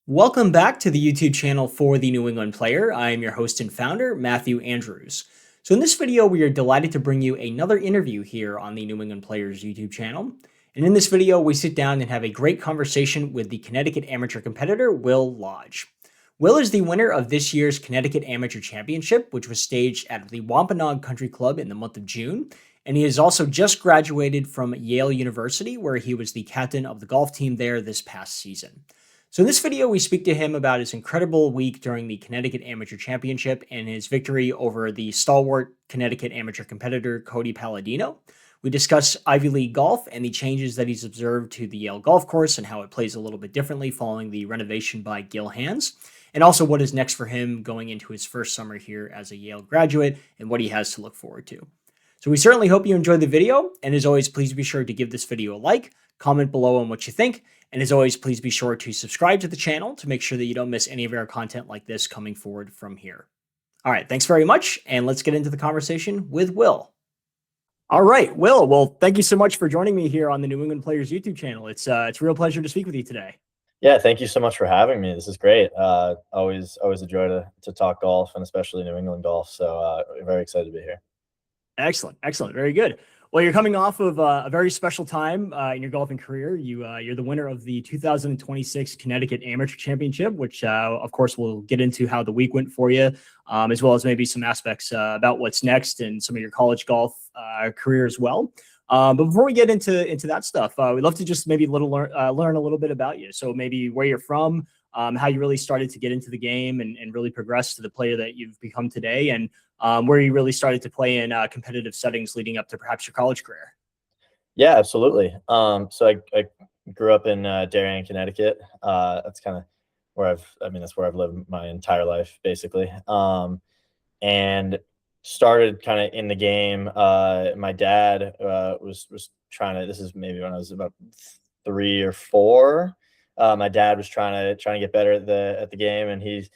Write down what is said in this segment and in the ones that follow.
Welcome back to the YouTube channel for the New England Player. I am your host and founder, Matthew Andrews. So in this video, we are delighted to bring you another interview here on the New England Players YouTube channel. And in this video, we sit down and have a great conversation with the Connecticut Amateur competitor, Will Lodge. Will is the winner of this year's Connecticut Amateur Championship, which was staged at the Wampanoag Country Club in the month of June. And he has also just graduated from Yale University, where he was the captain of the golf team there this past season. So in this video, we speak to him about his incredible week during the Connecticut Amateur Championship and his victory over the stalwart Connecticut amateur competitor, Cody Palladino. We discuss Ivy League golf and the changes that he's observed to the Yale Golf Course and how it plays a little bit differently following the renovation by Gil Hands, and also what is next for him going into his first summer here as a Yale graduate and what he has to look forward to. So we certainly hope you enjoyed the video, and as always, please be sure to give this video a like, comment below on what you think, and as always, please be sure to subscribe to the channel to make sure that you don't miss any of our content like this coming forward from here. All right, thanks very much, and let's get into the conversation with Will. All right, Will, well, thank you so much for joining me here on the New England Players YouTube channel. It's a real pleasure to speak with you today. Yeah, thank you so much for having me. This is great. Always a joy to talk golf, and especially New England golf. So very excited to be here. Excellent. Very good. Well, you're coming off of a very special time in your golfing career. You're the winner of the 2026 Connecticut Amateur Championship, which, of course, we'll get into how the week went for you, as well as maybe some aspects about what's next and some of your college golf career as well. But before we get into that stuff, we'd love to just maybe learn a little bit about you. So maybe where you're from, how you really started to get into the game and really progress to the player that you've become today, and where you really started to play in competitive settings leading up to perhaps your college career. Yeah, absolutely. So I grew up in Darien, Connecticut. That's kind of where that's where I've lived my entire life, basically. And started kind of in the game. My dad was trying to. This is maybe when I was about 3 or 4. My dad was trying to get better at the game, and he's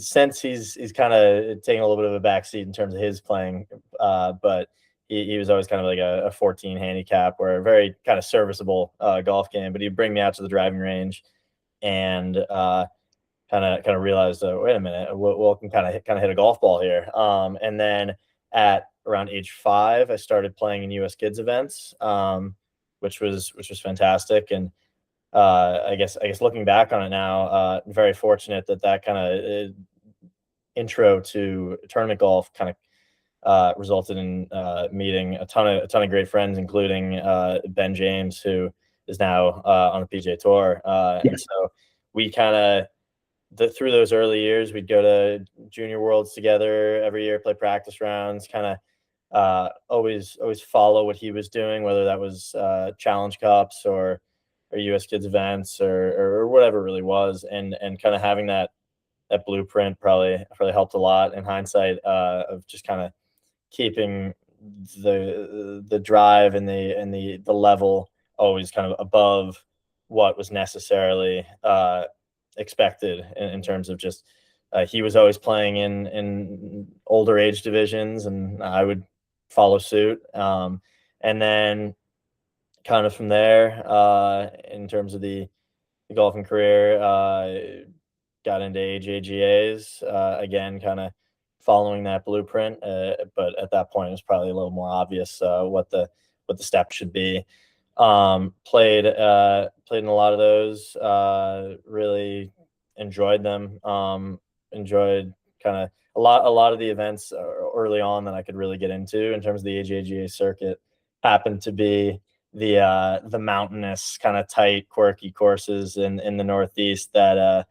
since he's kind of taking a little bit of a backseat in terms of his playing, but he was always kind of like a 14 handicap, or a very kind of serviceable golf game. But he'd bring me out to the driving range, and kind of realized, wait a minute, we can kind of hit a golf ball here. And then at around age 5, I started playing in U.S. Kids events, which was fantastic. And I guess looking back on it now, very fortunate that kind of intro to tournament golf kind of resulted in meeting a ton of great friends, including Ben James, who is now on the PGA Tour. And so we kind of, through those early years, we'd go to Junior Worlds together every year, play practice rounds, kind of always follow what he was doing, whether that was Challenge Cups or U.S. Kids events or whatever it really was, and kind of having that blueprint probably helped a lot in hindsight, of just kind of keeping the drive and the level always kind of above what was necessarily expected in terms of just he was always playing in older age divisions, and I would follow suit, and then kind of from there, in terms of the golfing career, got into AJGAs, again, kind of following that blueprint. But at that point, it was probably a little more obvious what the steps should be. Played in a lot of those. Really enjoyed them. Enjoyed kind of a lot of the events early on that I could really get into in terms of the AJGA circuit. Happened to be the mountainous, kind of tight, quirky courses in the Northeast that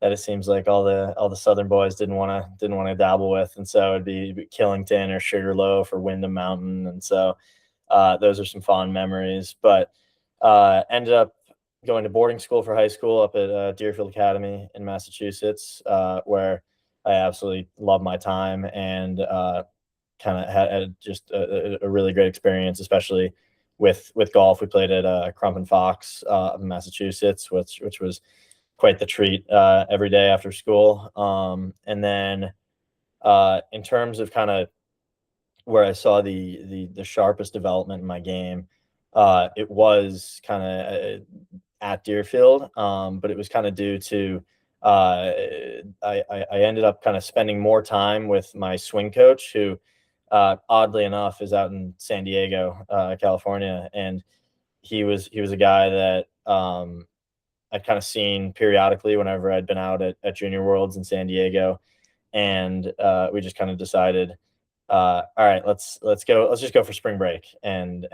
it seems like all the Southern boys didn't want to dabble with, and so it'd be Killington or Sugarloaf or Windham Mountain, and so those are some fond memories. But ended up going to boarding school for high school up at Deerfield Academy in Massachusetts, where I absolutely loved my time, and kind of had just a really great experience, especially with golf. We played at Crump and Fox in Massachusetts, which was quite the treat every day after school. And then in terms of kind of where I saw the sharpest development in my game, it was kind of at Deerfield, but it was kind of due to I ended up kind of spending more time with my swing coach, who oddly enough is out in San Diego, California, and he was a guy that I'd kind of seen periodically whenever I'd been out at Junior Worlds in San Diego, and we just kind of decided, all right, let's just go for spring break and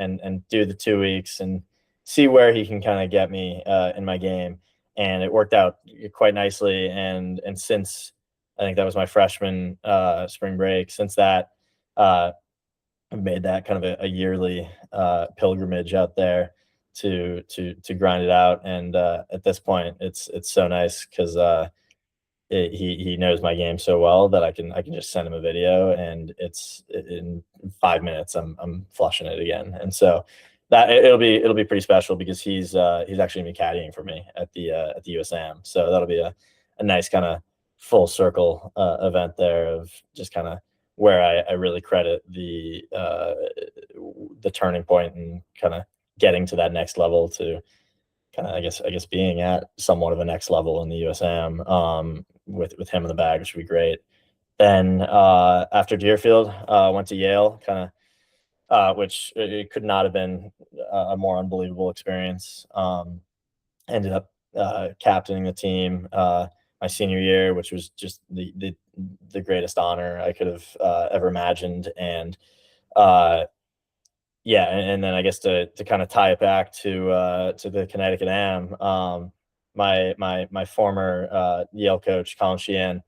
do the 2 weeks and see where he can kind of get me in my game. And it worked out quite nicely. And since I think that was my freshman spring break, since that, I've made that kind of a yearly pilgrimage out there to grind it out. And at this point, it's so nice because he knows my game so well that I can just send him a video, and it's in 5 minutes I'm flushing it again. And so that it'll be pretty special because he's actually gonna be caddying for me at the USAM. So that'll be a nice kind of full circle event there of just kind of where I really credit the turning point and kind of getting to that next level to kind of I guess being at somewhat of a next level in the USAM with him in the bag, which would be great. Then after Deerfield, went to Yale, kind of which it could not have been a more unbelievable experience. Ended up captaining the team my senior year, which was just the greatest honor I could have ever imagined. And yeah, and then I guess to kind of tie it back to the Connecticut Am, my former Yale coach Colin Sheehan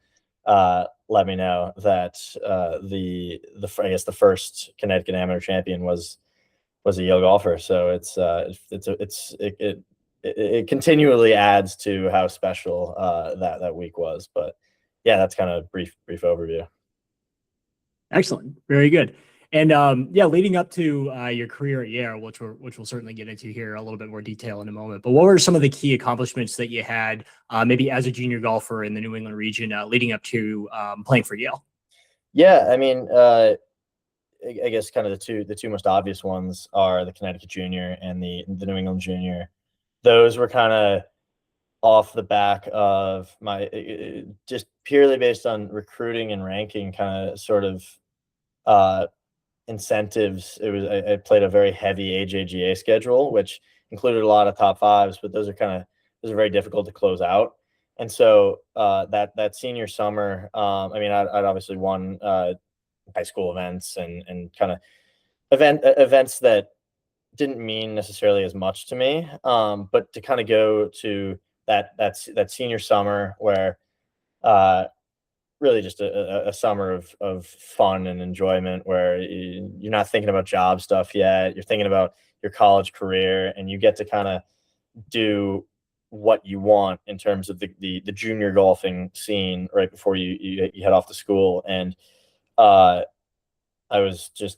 let me know that I guess the first Connecticut Amateur champion was a Yale golfer. So it continually adds to how special that week was. But yeah, that's kind of brief overview. Excellent. Very good. And yeah, leading up to your career at Yale, which we'll certainly get into here a little bit more detail in a moment. But what were some of the key accomplishments that you had, maybe as a junior golfer in the New England region, leading up to playing for Yale? Yeah, I mean, I guess kind of the two most obvious ones are the Connecticut Junior and the New England Junior. Those were kind of off the back of my just purely based on recruiting and ranking, kind of sort of incentives. I played a very heavy AJGA schedule, which included a lot of top fives, but those are very difficult to close out. And so that senior summer, I mean, I'd obviously won high school events and kind of events that didn't mean necessarily as much to me, but to kind of go to that senior summer where really just a summer of fun and enjoyment, where you're not thinking about job stuff yet. You're thinking about your college career, and you get to kind of do what you want in terms of the junior golfing scene right before you head off to school. And I was just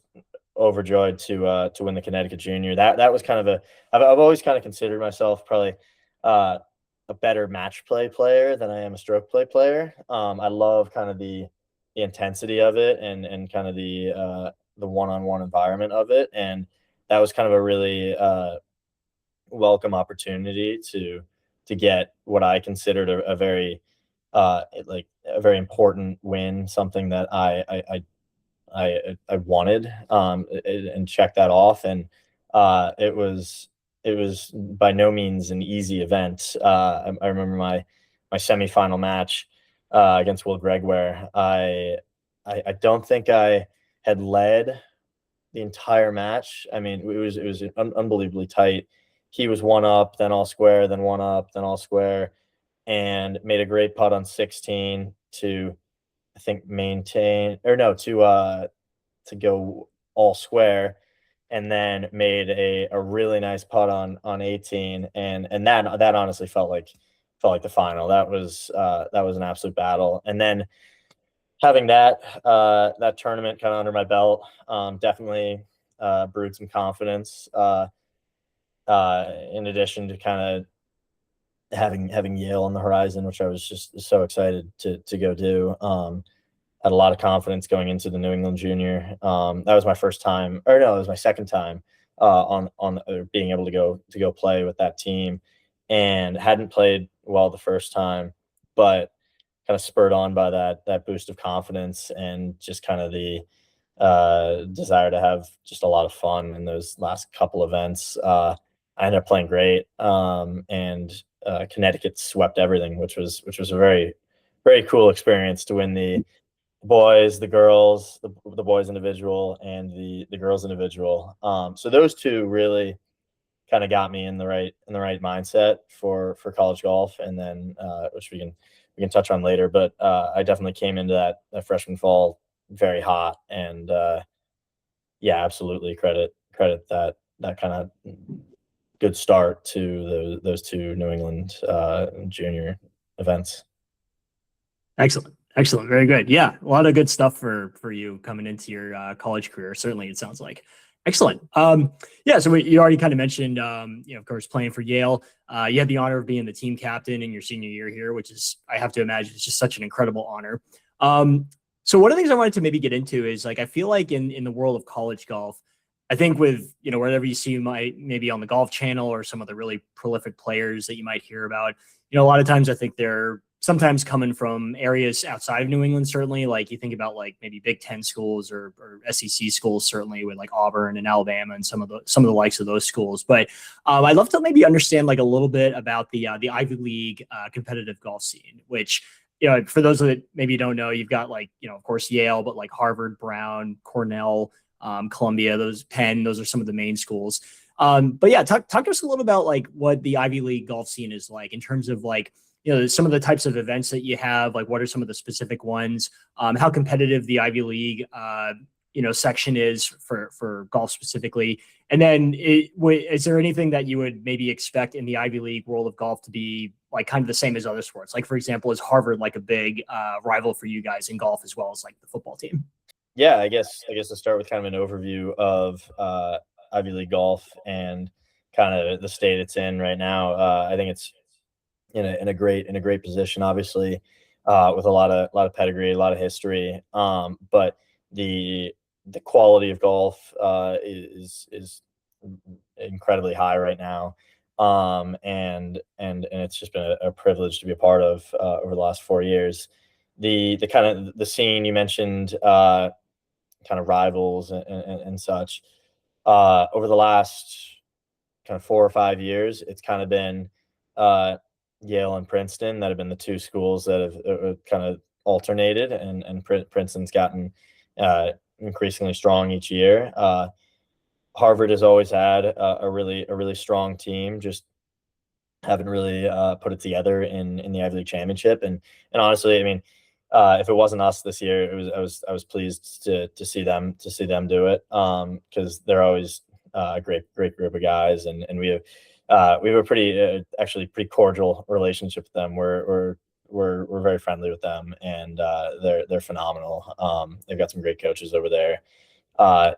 overjoyed to win the Connecticut Junior. That was kind of I've always kind of considered myself probably a better match play player than I am a stroke play player. I love kind of the intensity of it and kind of the one-on-one environment of it. And that was kind of a really welcome opportunity to get what I considered a very important win, something that I wanted, and check that off. And it was by no means an easy event. I remember my semifinal match against Will Gregware. I don't think I had led the entire match. I mean, it was unbelievably tight. He was one up, then all square, then one up, then all square, and made a great putt on 16 to, I think, to go all square, and then made a really nice putt on 18, and that honestly felt like the final. That was an absolute battle. And then having that tournament kind of under my belt definitely brewed some confidence. In addition to kind of having Yale on the horizon, which I was just so excited to go do. Had a lot of confidence going into the New England Junior. That was my first time, it was my second time on being able to go play with that team. and hadn't played well the first time, but kind of spurred on by that boost of confidence and just kind of the desire to have just a lot of fun in those last couple events. I ended up playing great, and Connecticut swept everything, which was a very very cool experience to win the boys, the girls, the boys individual, and the girls individual. So those two really kind of got me in the right mindset for college golf, and then which we can touch on later. But I definitely came into that freshman fall very hot, and yeah, absolutely credit that kind of good start to those two New England junior events. Excellent. Excellent. Very good. Yeah. A lot of good stuff for you coming into your college career. Certainly, it sounds like. Excellent. Yeah. So you already kind of mentioned, of course, playing for Yale. You had the honor of being the team captain in your senior year here, which is, I have to imagine, it's just such an incredible honor. So one of the things I wanted to maybe get into is like, I feel like in the world of college golf, I think with, wherever you see maybe on the Golf Channel or some of the really prolific players that you might hear about, a lot of times I think they're sometimes coming from areas outside of New England, certainly. Like you think about like maybe Big Ten schools or SEC schools, certainly with like Auburn and Alabama and some of the likes of those schools. But I'd love to maybe understand like a little bit about the Ivy League competitive golf scene, which, for those that maybe don't know, you've got like, of course, Yale, but like Harvard, Brown, Cornell, Columbia, Penn, those are some of the main schools. But yeah, talk to us a little about like what the Ivy League golf scene is like in terms of like, some of the types of events that you have, like what are some of the specific ones, how competitive the Ivy League, section is for golf specifically. And then is there anything that you would maybe expect in the Ivy League world of golf to be like kind of the same as other sports? Like, for example, is Harvard like a big rival for you guys in golf as well as like the football team? Yeah, I guess to start with kind of an overview of Ivy League golf and kind of the state it's in right now. I think it's in a great position, obviously, with a lot of pedigree, a lot of history. But the quality of golf is incredibly high right now. And it's just been a privilege to be a part of over the last 4 years. The kind of the scene you mentioned, kind of rivals and such. Over the last kind of 4 or 5 years, it's kind of been Yale and Princeton that have been the two schools that have kind of alternated, and Princeton's gotten increasingly strong each year. Harvard has always had a really strong team, just haven't really put it together in the Ivy League championship. And honestly, I mean, if it wasn't us this year, I was pleased to see them do it, because they're always a great group of guys, and we have a pretty actually pretty cordial relationship with them. We're very friendly with them, and they're phenomenal. They've got some great coaches over there.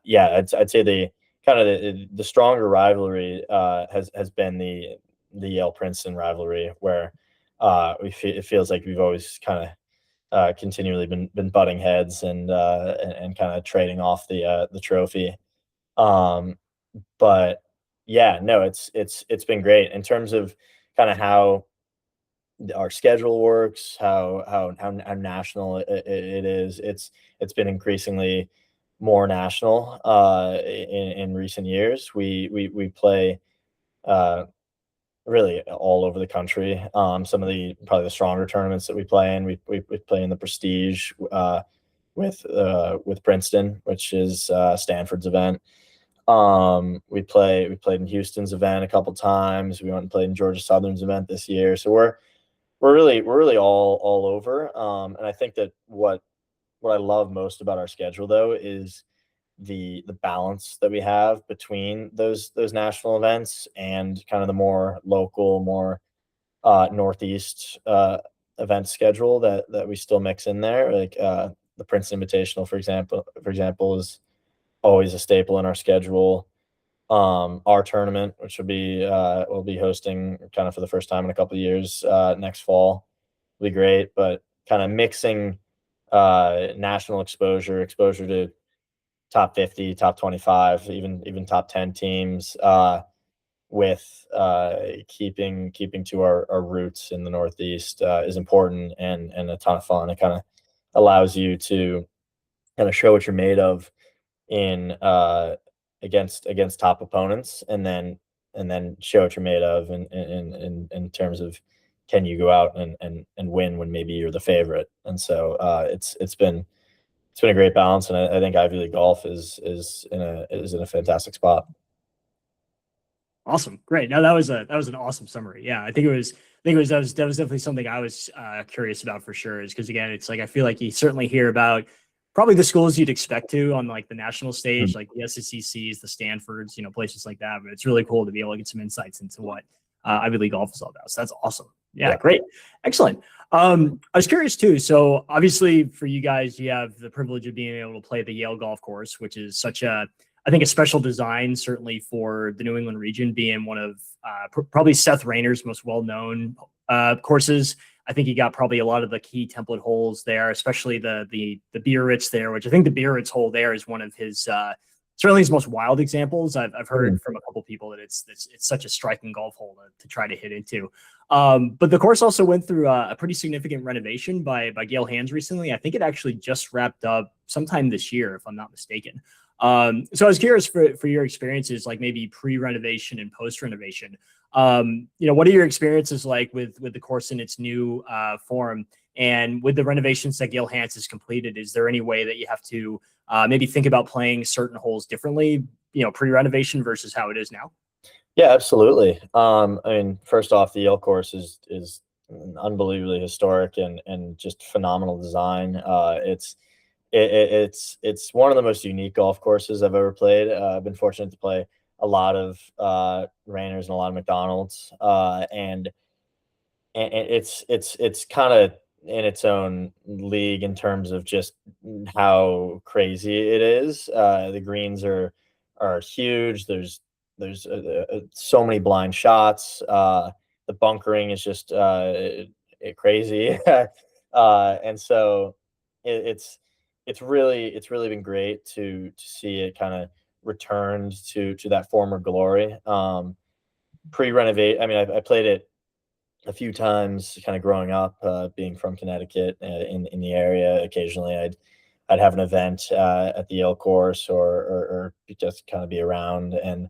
Yeah, I'd say the stronger rivalry has been the Yale Princeton rivalry, where it feels like we've always kind of continually been butting heads and kind of trading off the trophy. But yeah, no, it's been great in terms of kind of how our schedule works, how national it is. It's been increasingly more national in recent years. We play really all over the country. Some of the probably the stronger tournaments that we play in, we play in the Prestige with Princeton, which is Stanford's event. We played in Houston's event a couple times. We went and played in Georgia Southern's event this year. So we're really all over. And I think that what I love most about our schedule, though, is the balance that we have between those national events and kind of the more local, more Northeast event schedule that we still mix in there. Like the Princeton Invitational, for example, is always a staple in our schedule. Our tournament, which we'll be hosting kind of for the first time in a couple of years next fall, will be great. But kind of mixing national exposure to top 50, top 25, even top 10 teams with keeping to our roots in the Northeast is important and a ton of fun. It kind of allows you to kind of show what you're made of in against top opponents, and then show what you're made of in terms of, can you go out and win when maybe you're the favorite. And so it's been a great balance, and I think Ivy League golf is in a fantastic spot. Awesome. Great. No, that was an awesome summary. Yeah. That was definitely something I was curious about for sure, is because, again, it's like, I feel like you certainly hear about probably the schools you'd expect to on like the national stage, like the SECs, the Stanfords, places like that. But it's really cool to be able to get some insights into what Ivy League golf is all about. So that's awesome. Yeah. Great. Excellent. I was curious too. So obviously for you guys, you have the privilege of being able to play the Yale Golf Course, which is such a special design, certainly for the New England region, being one of probably Seth Rayner's most well-known courses. I think he got probably a lot of the key template holes there, especially the Biarritz there, which I think the Biarritz hole there is one of his certainly his most wild examples. I've heard from a couple people that it's such a striking golf hole to try to hit into. But the course also went through a pretty significant renovation by Gail Hands recently. I think it actually just wrapped up sometime this year, if I'm not mistaken. So I was curious for your experiences, like maybe pre-renovation and post-renovation. What are your experiences like with the course in its new form, and with the renovations that Gail Hands has completed? Is there any way that you have to maybe think about playing certain holes differently, pre-renovation versus how it is now? Yeah, absolutely. I mean, first off, the Yale course is unbelievably historic and just phenomenal design. It's one of the most unique golf courses I've ever played. I've been fortunate to play a lot of Rayners and a lot of McDonald's, and it's kind of in its own league in terms of just how crazy it is. The greens are huge. There's so many blind shots. The bunkering is just crazy, and so it's really been great to see it kind of returned to that former glory. Pre-renovate, I mean, I played it a few times kind of growing up, being from Connecticut, in the area. Occasionally I'd have an event at the Yale course, or just kind of be around, and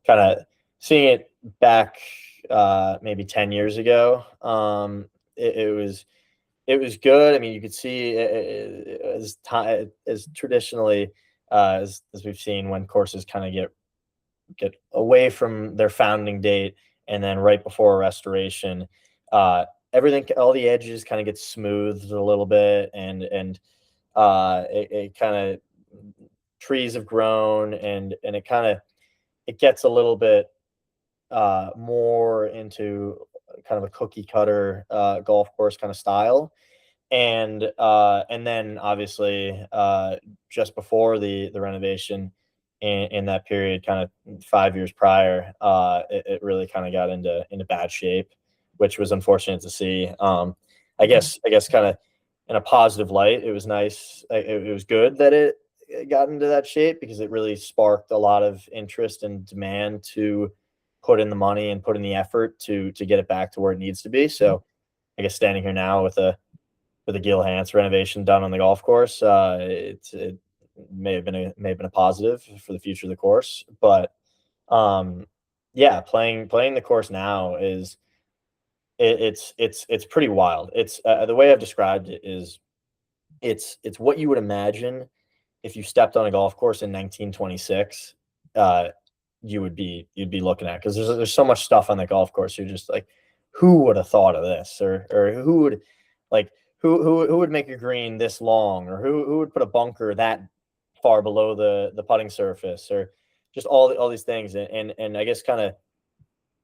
kind of seeing it back maybe 10 years ago. It was good. I mean, you could see as traditionally as we've seen, when courses kind of get away from their founding date, and then right before a restoration, everything, all the edges kind of get smoothed a little bit, and it kind of, trees have grown, and it gets a little bit more into kind of a cookie cutter golf course kind of style. And then obviously just before the renovation, in that period, kind of 5 years prior, it really kind of got into bad shape, which was unfortunate to see. I guess kind of in a positive light, it was nice. It was good that it got into that shape, because it really sparked a lot of interest and demand to put in the money and put in the effort to get it back to where it needs to be. So I guess standing here now with a Gail Hands renovation done on the golf course, it may have been a positive for the future of the course. But yeah, playing the course now is it's pretty wild. It's the way I've described it is, it's what you would imagine if you stepped on a golf course in 1926. You'd be looking at, because there's so much stuff on the golf course. You're just like, who would have thought of this, or who would, like, who would make a green this long, or who would put a bunker that far below the putting surface, or just all these things. And I guess kind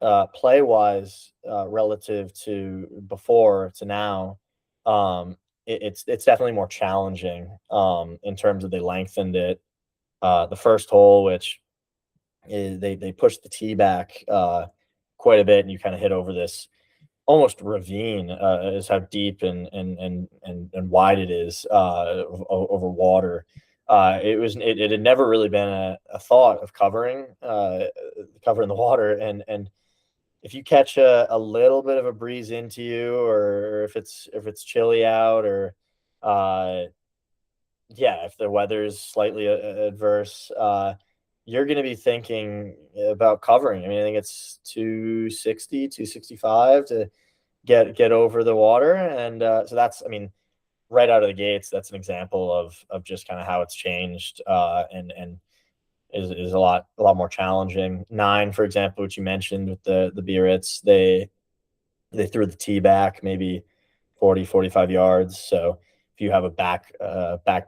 of play wise, relative to before to now, it's definitely more challenging in terms of, they lengthened it. The first hole, which is, they pushed the tee back quite a bit, and you kind of hit over this almost ravine, is how deep and wide it is, over water. it had never really been a thought of covering the water, and if you catch a little bit of a breeze into you, or if it's chilly out, or yeah, if the weather is slightly adverse, you're going to be thinking about covering. I mean, I think it's 260, 265 to get over the water, and so that's, I mean, right out of the gates, that's an example of just kind of how it's changed, and is a lot more challenging. Nine, for example, which you mentioned with the Biarritz, they threw the tee back maybe 40, 45 yards. So if you have a back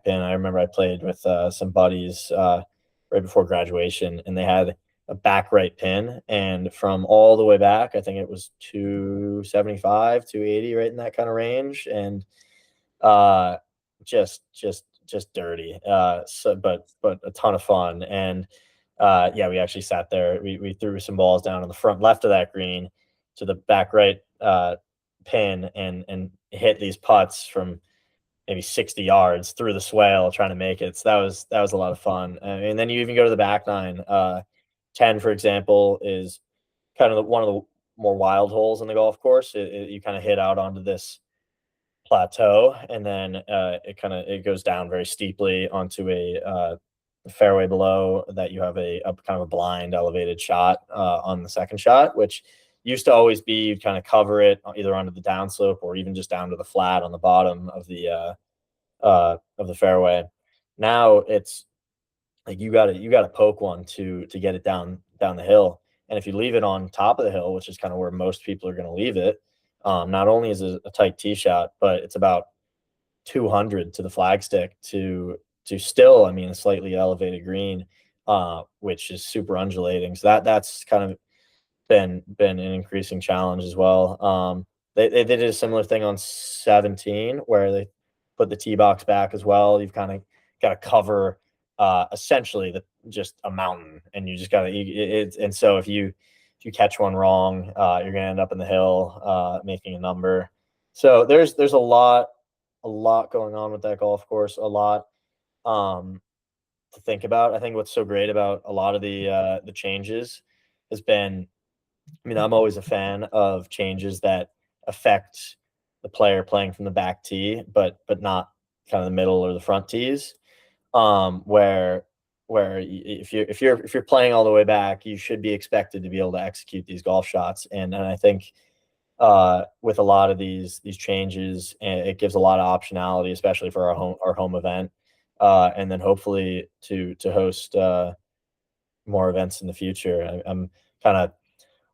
pin, I remember I played with some buddies right before graduation, and they had a back right pin, and from all the way back, I think it was 275, 280, right in that kind of range, and uh, just dirty. But a ton of fun, and yeah, we actually sat there. We threw some balls down on the front left of that green to the back right pin, and hit these putts from maybe 60 yards through the swale trying to make it. So that was a lot of fun. And then you even go to the back nine. 10, for example, is kind of one of the more wild holes in the golf course. You kind of hit out onto this plateau, and then it goes down very steeply onto a fairway below that. You have a kind of a blind elevated shot on the second shot, which used to always be you'd kind of cover it either onto the downslope or even just down to the flat on the bottom of the fairway. Now it's like you gotta poke one to get it down the hill, and if you leave it on top of the hill, which is kind of where most people are going to leave it, not only is it a tight tee shot, but it's about 200 to the flagstick to still, I mean, a slightly elevated green, which is super undulating. So that's kind of been an increasing challenge as well. They did a similar thing on 17 where they put the tee box back as well. You've kind of got to cover essentially just a mountain, and you just got to. And so if you catch one wrong, you're gonna end up in the hill making a number. So there's a lot going on with that golf course, a lot to think about. I think what's so great about a lot of the changes has been, I mean, I'm always a fan of changes that affect the player playing from the back tee, but not kind of the middle or the front tees. Where if you're playing all the way back, you should be expected to be able to execute these golf shots. And I think with a lot of these changes, it gives a lot of optionality, especially for our home event, and then hopefully to host more events in the future. I'm kind of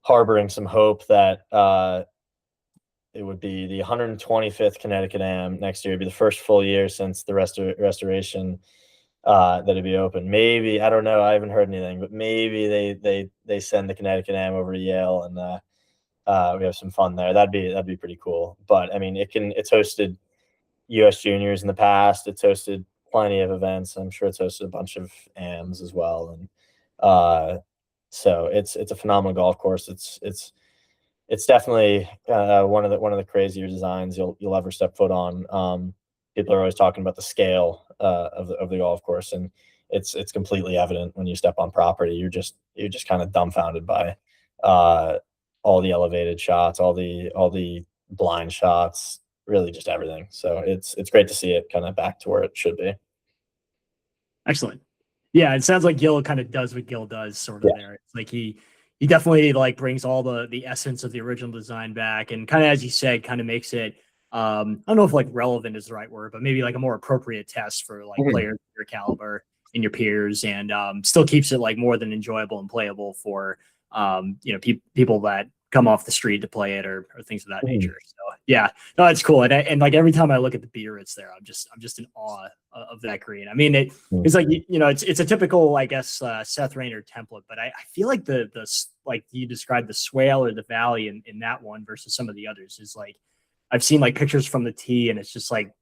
harboring some hope that it would be the 125th Connecticut Am next year. It'd be the first full year since the restoration that it'd be open. Maybe, I don't know, I haven't heard anything, but maybe they send the Connecticut Am over to Yale, and we have some fun there. That'd be pretty cool. But I mean, it's hosted US juniors in the past. It's hosted plenty of events. I'm sure it's hosted a bunch of AMs as well. And so it's a phenomenal golf course. It's definitely one of the crazier designs you'll ever step foot on. People are always talking about the scale of the golf course, and it's completely evident when you step on property. You're just kind of dumbfounded by all the elevated shots, all the blind shots, really just everything. So it's great to see it kind of back to where it should be. Excellent. Yeah, it sounds like Gil kind of does what Gil does, sort of there. It's like he definitely like brings all the essence of the original design back, and kind of, as you said, kind of makes it I don't know if like relevant is the right word, but maybe like a more appropriate test for like players of your caliber and your peers, and still keeps it like more than enjoyable and playable for people that come off the street to play it, or things of that nature. So yeah, no, it's cool. And like every time I look at the Biarritz there, I'm just in awe of that green. I mean, it's like, it's a typical, I guess, Seth Rayner template, but I feel like the like you described, the swale or the valley in that one versus some of the others is like, I've seen like pictures from the tee, and it's just like,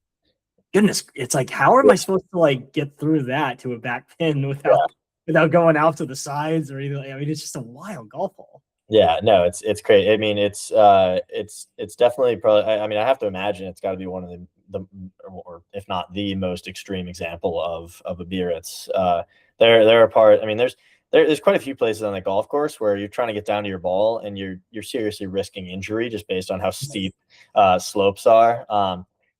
goodness, it's like, how am I supposed to like get through that to a back pin without going out to the sides or anything? I mean, it's just a wild golf hole. Yeah, no, it's great. I mean, it's definitely probably. I mean, I have to imagine it's got to be one of or if not the most extreme example of a Biarritz. They're a part. I mean, there's quite a few places on the golf course where you're trying to get down to your ball and you're seriously risking injury just based on how steep slopes are.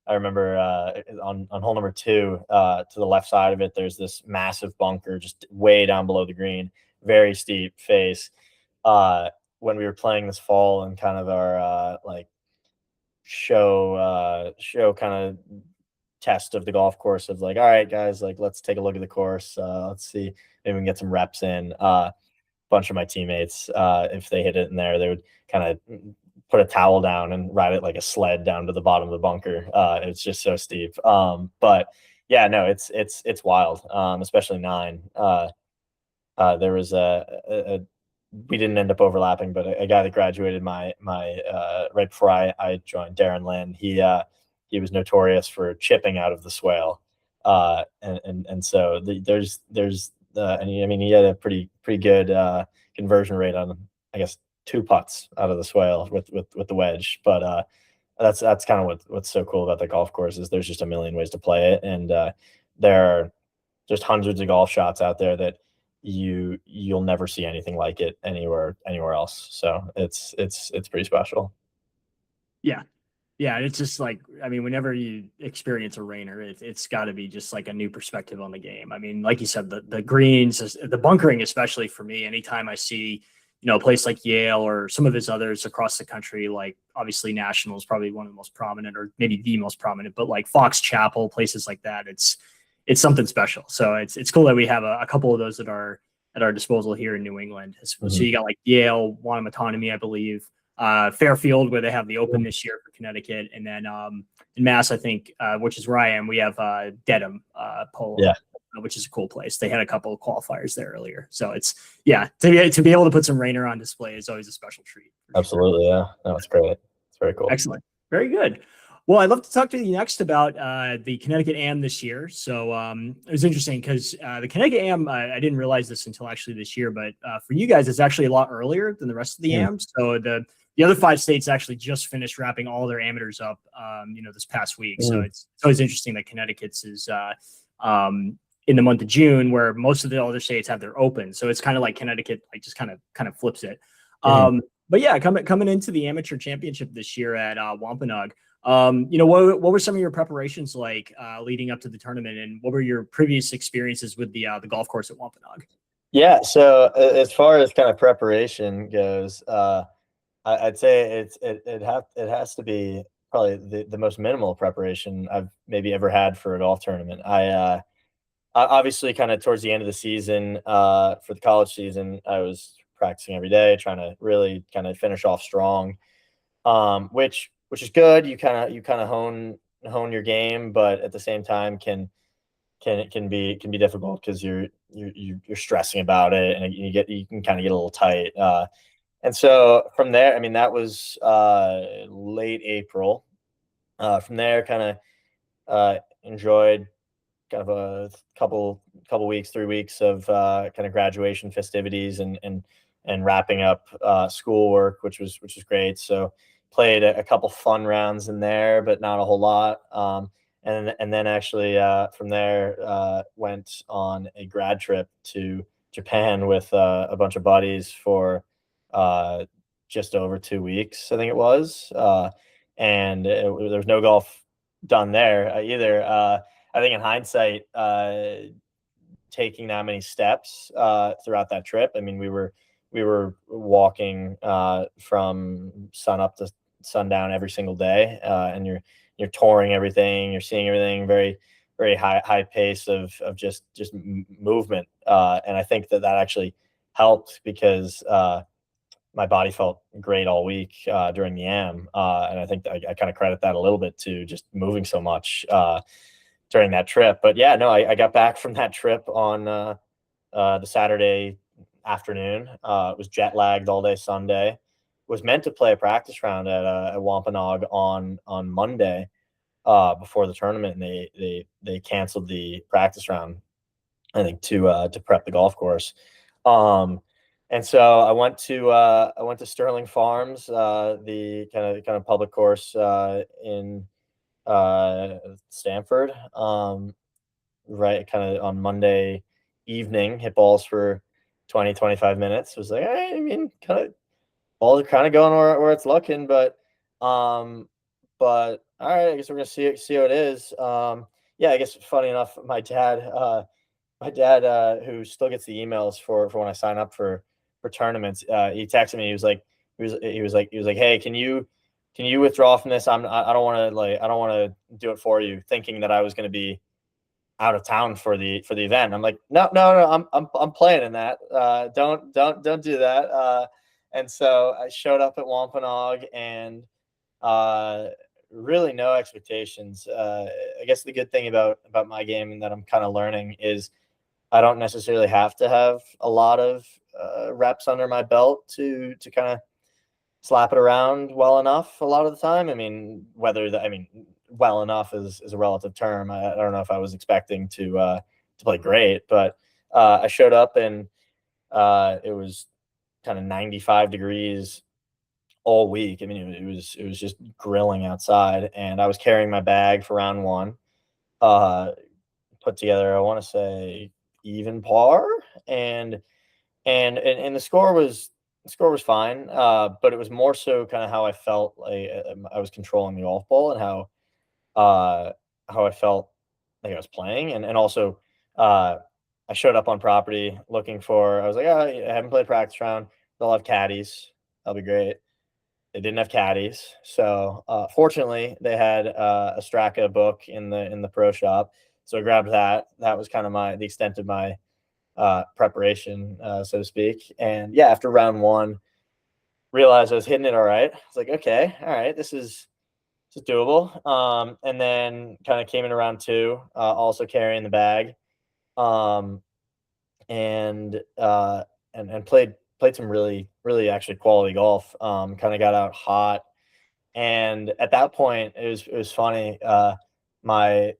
I remember on hole number 2, to the left side of it, there's this massive bunker just way down below the green, very steep face. When we were playing this fall and kind of our like show kind of test of the golf course of like, all right, guys, like let's take a look at the course. Let's see, maybe we can get some reps in. Bunch of my teammates, if they hit it in there, they would kind of put a towel down and ride it like a sled down to the bottom of the bunker. It's just so steep. But yeah, no, it's wild, especially 9. There was we didn't end up overlapping, but a guy that graduated my right before I joined, Darren Lynn, he was notorious for chipping out of the swale. And so there's and I mean, he had a pretty good conversion rate on, I guess, 2 putts out of the swale with the wedge. But that's kind of what's so cool about the golf course is there's just a million ways to play it, and there are just hundreds of golf shots out there that you'll never see anything like it anywhere else. So it's pretty special. Yeah. Yeah, it's just like, I mean, whenever you experience a rainer, it's got to be just like a new perspective on the game. I mean, like you said, the greens, the bunkering, especially for me, anytime I see, a place like Yale or some of his others across the country, like obviously National is probably one of the most prominent or maybe the most prominent, but like Fox Chapel, places like that, it's something special. So it's cool that we have a couple of those that are at our disposal here in New England. So you got like Yale, Wanamatonamy, I believe, Fairfield, where they have the Open this year for Connecticut, and then in Mass, I think, which is where I am, we have Dedham Polo, which is a cool place. They had a couple of qualifiers there earlier, so it's to be able to put some rainer on display is always a special treat. Absolutely, sure. Yeah, no, it's great. It's very cool. Excellent, very good. Well, I'd love to talk to you next about the Connecticut Am this year. So it was interesting because the Connecticut Am, I didn't realize this until actually this year, but for you guys, it's actually a lot earlier than the rest of the Ams. So the other 5 states actually just finished wrapping all their amateurs up, this past week. So it's always interesting that Connecticut's is in the month of June, where most of the other states have their Open. So it's kind of like Connecticut, like just kind of flips it. But yeah, coming into the Amateur Championship this year at Wampanoag. What were some of your preparations like leading up to the tournament, and what were your previous experiences with the golf course at Wampanoag? Yeah, so as far as kind of preparation goes, I'd say it has to be probably the most minimal preparation I've maybe ever had for a golf tournament. I obviously kind of towards the end of the season, for the college season, I was practicing every day, trying to really kind of finish off strong, which is good. You kind of hone your game, but at the same time can be difficult because you're stressing about it, and you can kind of get a little tight. And so from there, I mean, that was late April. From there, kind of enjoyed kind of a couple weeks, 3 weeks of kind of graduation festivities and wrapping up schoolwork, which was great. So played a couple fun rounds in there, but not a whole lot. And then actually from there went on a grad trip to Japan with a bunch of buddies for just over 2 weeks, I think it was. And there was no golf done there either. I think in hindsight, taking that many steps throughout that trip, I mean, we were walking from sun up to sundown every single day, and you're touring everything, you're seeing everything, very very high pace of just movement, and I think that actually helped because my body felt great all week during the Am, and I think I kind of credit that a little bit to just moving so much during that trip. But yeah, no, I got back from that trip on the Saturday afternoon. Was jet lagged all day Sunday. Was meant to play a practice round at Wampanoag on Monday before the tournament, and they canceled the practice round, I think, to prep the golf course. And so I went to Sterling Farms, the kind of public course in Stanford. Right, kind of on Monday evening, hit balls for 20, 25 minutes. Was like, I mean, kind of balls are kind of going where it's looking, um, but all right, I guess we're gonna see how it is. Yeah, I guess funny enough, my dad, who still gets the emails for when I sign up for tournaments, he texted me. He was like, hey, can you withdraw from this? I don't want to I don't want to do it for you, thinking that I was going to be out of town for the event. I'm like, no, no, no, I'm playing in that. Don't do that. And so I showed up at Wampanoag and uh, really no expectations. I guess the good thing about my game and that I'm kind of learning is I don't necessarily have to have a lot of reps under my belt to kind of slap it around well enough a lot of the time. I mean, well enough is a relative term. I don't know if I was expecting to play great, but I showed up and it was kind of 95 degrees all week. I mean, it was just grilling outside, and I was carrying my bag for round one. Uh, Put together, I want to say even par, and the score was fine, but it was more so kind of how I felt like I was controlling the golf ball and uh, how I felt like I was playing, and also uh, I showed up on property looking for. I was like, oh, I haven't played practice round. They'll have caddies. That'll be great. They didn't have caddies, so fortunately they had a Straka book in the pro shop. So I grabbed that. That was kind of the extent of my preparation, so to speak. And yeah, after round one, realized I was hitting it all right. I was like, okay, all right, this is doable. And then kind of came in round two, also carrying the bag, um, and played some really actually quality golf. Kind of got out hot, and at that point, it was funny. My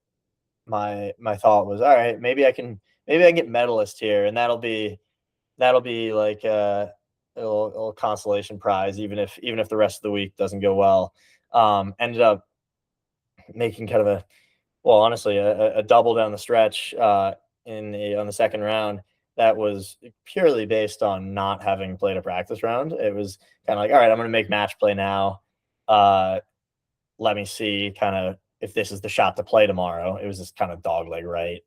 my thought was, all right, maybe I can get medalist here, and that'll be like a little consolation prize, even if the rest of the week doesn't go well. Ended up making kind of honestly, a double down the stretch on the second round. That was purely based on not having played a practice round. It was kind of like, all right, I'm going to make match play now. Uh, Let me see kind of if this is the shot to play tomorrow. It was just kind of dog leg right,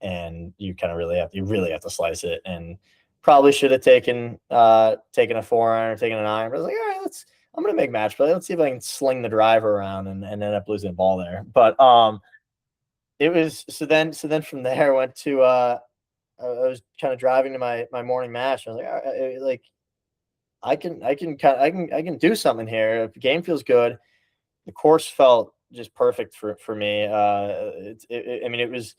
and you really have to slice it. And probably should have taken a 4 iron or taken an iron. But I was like, all right, I'm gonna make match play. Let's see if I can sling the driver around and end up losing the ball there. But it was so then from there I went to I was kind of driving to my morning match. I was like, all right, like I can do something here. If the game feels good, the course felt just perfect for me. I mean, it was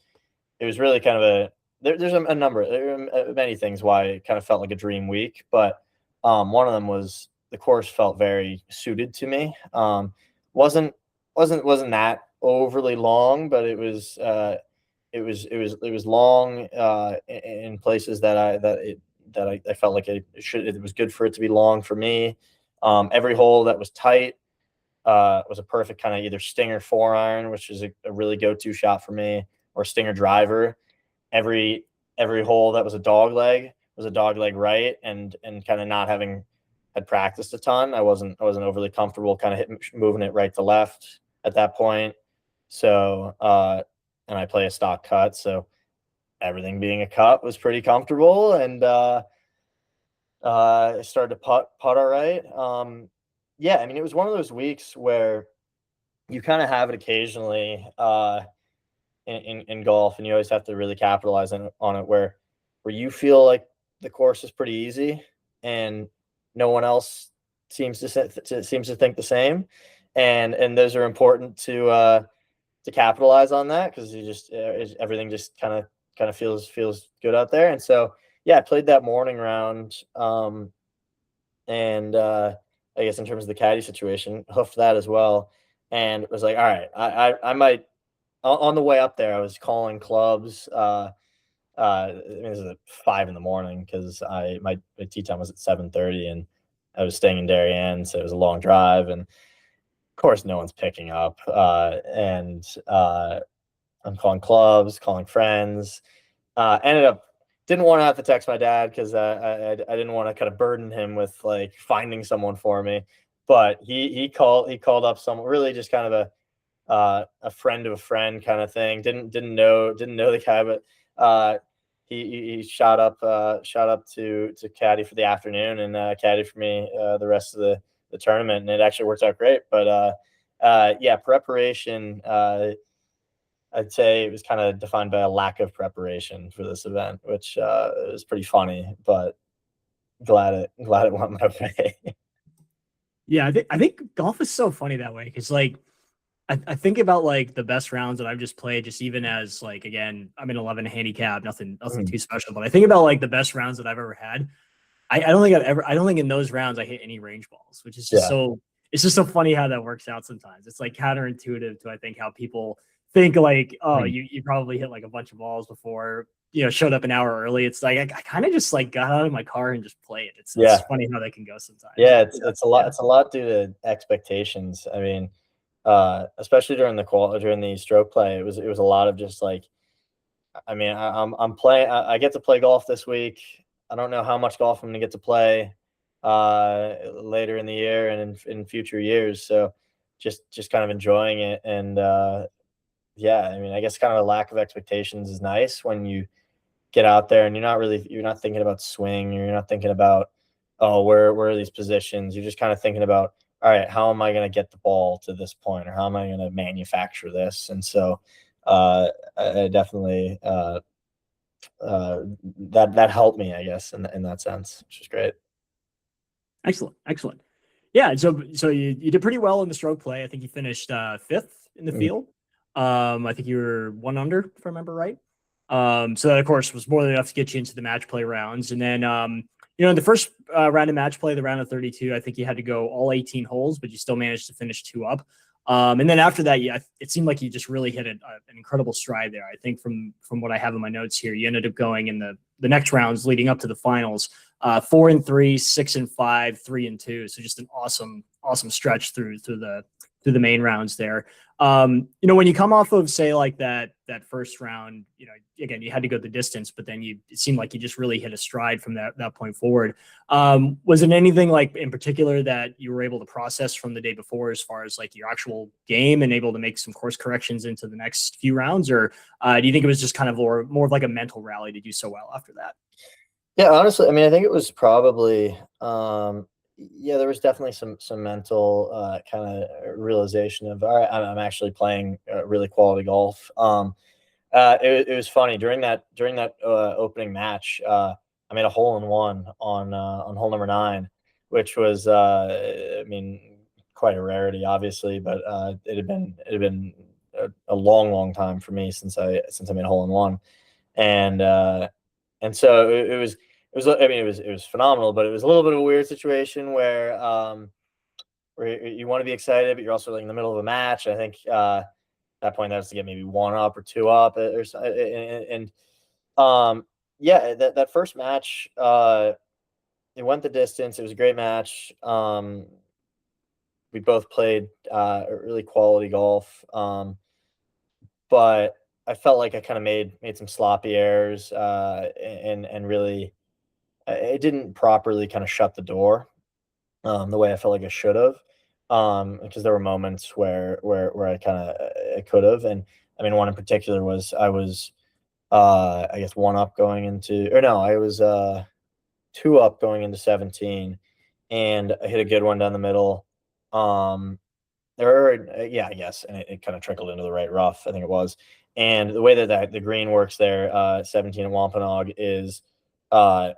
really kind of there's a number many things why it kind of felt like a dream week, but one of them was the course felt very suited to me. Wasn't that overly long, but it was long in places that I felt like it was good for it to be long for me. Every hole that was tight was a perfect kind of either stinger 4 iron, which is a really go-to shot for me, or stinger driver. Every every hole that was a dog leg right, and kind of not having had practiced a ton, I wasn't overly comfortable kind of moving it right to left at that point. So and I play a stock cut, so everything being a cut was pretty comfortable, and I started to putt all right. Yeah, I mean, it was one of those weeks where you kind of have it occasionally in golf, and you always have to really capitalize on it, where you feel like the course is pretty easy, and no one else seems to think the same, and those are important to capitalize on that, because everything just kind of feels good out there. And so yeah, I played that morning round, and I guess in terms of the caddy situation, hoofed that as well, and it was like, all right, I might on the way up there, I was calling clubs. I mean, this is at 5 in the morning, because my tee time was at 7:30, and I was staying in Darien, so it was a long drive, and course, no one's picking up, and I'm calling clubs, calling friends. Ended up didn't want to have to text my dad because I didn't want to kind of burden him with like finding someone for me. But he called up someone, really just kind of a friend of a friend kind of thing. Didn't know the guy, but he shot up to caddy for the afternoon and caddy for me the rest of the tournament, and it actually worked out great. But yeah, preparation. I'd say it was kind of defined by a lack of preparation for this event, which was pretty funny, but glad it went my way. Yeah, I think golf is so funny that way because like I think about like the best rounds that I've just played, just even as like again, I'm in 11 handicap, nothing Mhm. too special. But I think about like the best rounds that I've ever had. I don't think in those rounds I hit any range balls, which is just Yeah, so it's just so funny how that works out sometimes. It's like counterintuitive to I think how people think like, oh, Mhm. you probably hit like a bunch of balls before, showed up an hour early. It's like I kind of just like got out of my car and just played. It's yeah, funny how that can go sometimes. yeah. But It's a yeah. lot. It's a lot due to expectations. I mean, especially during the stroke play, it was a lot of just like, I mean, I'm playing. I get to play golf this week. I don't know how much golf I'm gonna get to play later in the year and in future years. So just kind of enjoying it. And yeah, I mean, I guess kind of a lack of expectations is nice when you get out there and you're not thinking about swing, or you're not thinking about, oh, where are these positions. You're just kind of thinking about, all right, how am I going to get the ball to this point, or how am I going to manufacture this? And so I definitely uh, that helped me, I guess, in that sense, which is great. Excellent, excellent. Yeah, so you did pretty well in the stroke play. I think you finished fifth in the Mhm. field. I think you were one under, if I remember right. So that of course was more than enough to get you into the match play rounds. And then in the first round of match play, the round of 32, I think you had to go all 18 holes, but you still managed to finish two up. And then after that, yeah, it seemed like you just really hit an incredible stride there. I think from what I have in my notes here, you ended up going in the next rounds leading up to the finals, 4-3, 6-5, 3-2. So just an awesome stretch through the main rounds there. When you come off of say like that first round, again you had to go the distance, but then it seemed like you just really hit a stride from that point forward. Was it anything like in particular that you were able to process from the day before, as far as like your actual game, and able to make some course corrections into the next few rounds, or do you think it was just kind of more of like a mental rally to do so well after that? Yeah, honestly, I mean, I think it was probably, yeah, there was definitely some mental kind of realization of, all right, I'm actually playing really quality golf. It was funny during that opening match. I made a hole in one on hole number 9, which was, I mean, quite a rarity, obviously, but it had been a long time for me since I made a hole in one, and so it was, I mean, it was phenomenal, but it was a little bit of a weird situation where you want to be excited, but you're also like in the middle of a match. I think at that point that was to get maybe one up or two up, or something. And yeah, that first match, it went the distance. It was a great match. We both played really quality golf, but I felt like I kind of made some sloppy errors, and really it didn't properly kind of shut the door the way I felt like I should have. Because there were moments where I could have, and I mean, one in particular was I was I guess one up going into, or no, I was two up going into 17, and I hit a good one down the middle. Um, or yeah, I guess, and it kind of trickled into the right rough, I think it was. And the way that the green works there, 17 at Wampanoag, is uh,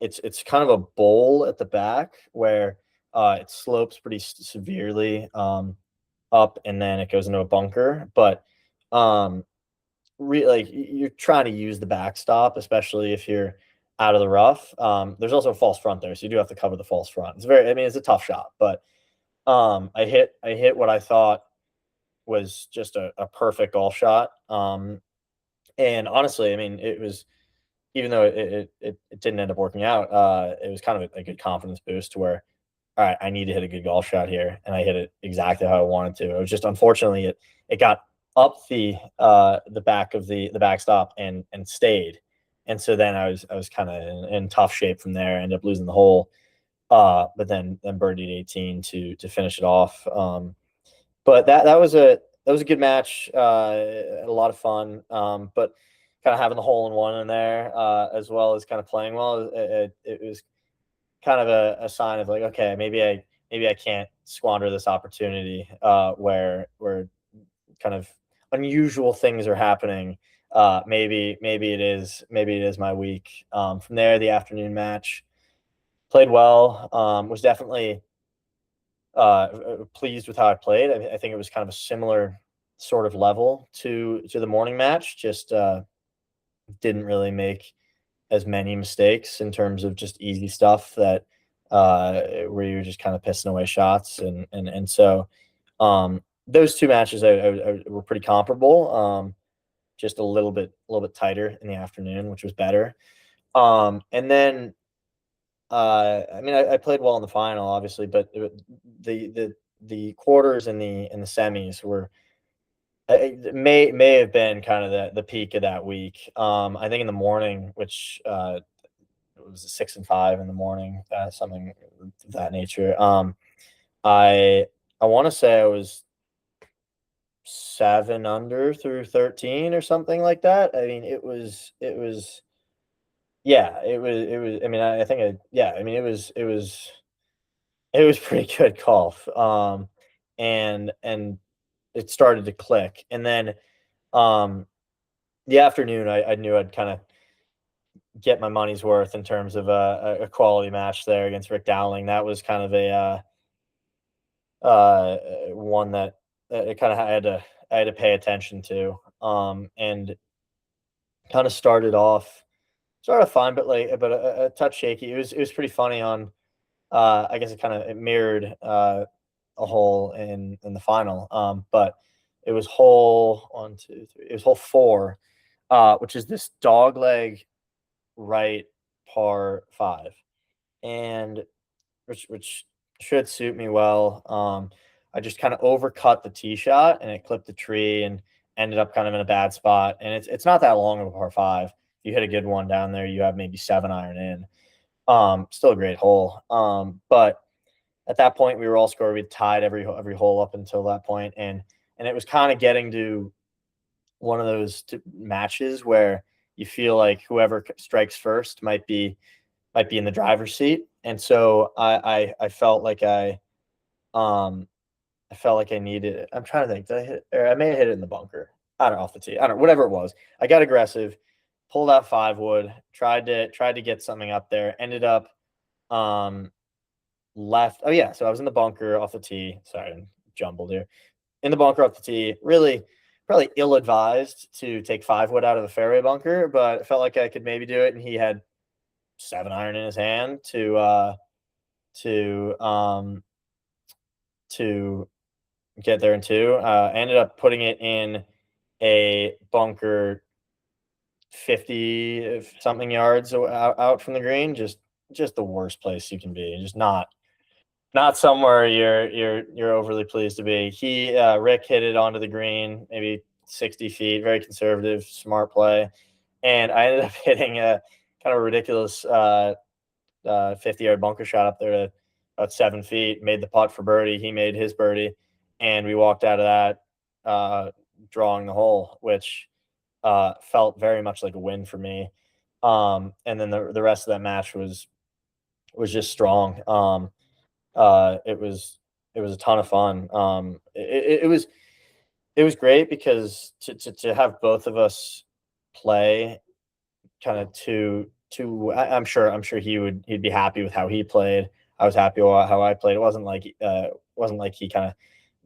it's kind of a bowl at the back where it slopes pretty severely up, and then it goes into a bunker. But um, like you're trying to use the backstop, especially if you're out of the rough. There's also a false front there, so you do have to cover the false front. I mean, it's a tough shot, but I hit what I thought was just a perfect golf shot. And honestly, I mean, it was, even though it didn't end up working out, it was kind of a good confidence boost to where all right, I need to hit a good golf shot here, and I hit it exactly how I wanted to. It was just unfortunately it got up the back of the backstop and stayed, and so then I was kind of in tough shape from there. Ended up losing the hole, but then birdied 18 to finish it off. But that was a good match, a lot of fun. But kind of having the hole in one in there, as well as kind of playing well, it was kind of a sign of like, okay, maybe I can't squander this opportunity, where kind of unusual things are happening. Maybe it is my week. From there, the afternoon match played well. Was definitely pleased with how I played. I think it was kind of a similar sort of level to the morning match. Just didn't really make as many mistakes in terms of just easy stuff that where you're just kind of pissing away shots, and so those two matches I were pretty comparable. Just a little bit tighter in the afternoon, which was better. And then I mean, I played well in the final, obviously, but the quarters and the semis were may have been kind of the peak of that week. I think in the morning, which it was 6 and 5 in the morning, something of that nature. I I want to say I was 7 under through 13 or something like that. I mean, it was yeah, it was. I mean, I think yeah. I mean, it was pretty good golf. And it started to click, and then um the afternoon, I knew I'd kind of get my money's worth in terms of a quality match there against Rick Dowling. That was kind of one that it kind of I had to pay attention to, and kind of started fine, but a touch shaky. It was pretty funny on. I guess it mirrored a hole in the final, but it was hole one, two, three. It was hole four, which is this dog leg right par five, and which should suit me well. I just kind of overcut the tee shot and it clipped the tree and ended up kind of in a bad spot. And it's not that long of a par five. If you hit a good one down there, you have maybe 7 iron in. Still a great hole. But at that point, we were all scored. We tied every hole up until that point, and it was kind of getting to one of those matches where you feel like whoever strikes first might be in the driver's seat. And so I felt like um I felt like I needed it. I'm trying to think. Did I hit, or I may have hit it in the bunker. I don't know, off the tee. I don't know, whatever it was. I got aggressive, pulled out 5 wood, tried to get something up there. Ended up um left. Oh yeah, so I was in the bunker off the tee. Sorry, I'm jumbled here. In the bunker off the tee. Really, probably ill advised to take 5 wood out of the fairway bunker, but it felt like I could maybe do it. And he had 7 iron in his hand to to get there in two. I ended up putting it in a bunker 50 something yards out from the green. Just the worst place you can be. Just not somewhere you're overly pleased to be. Rick hit it onto the green, maybe 60 feet, very conservative, smart play. And I ended up hitting a kind of ridiculous 50-yard bunker shot up there to about 7 feet, made the putt for birdie. He made his birdie, and we walked out of that drawing the hole, which felt very much like a win for me. And then the rest of that match was just strong. It was a ton of fun. It was great because to have both of us play kind of I'm sure he'd be happy with how he played. I was happy with how I played. It wasn't like he kind of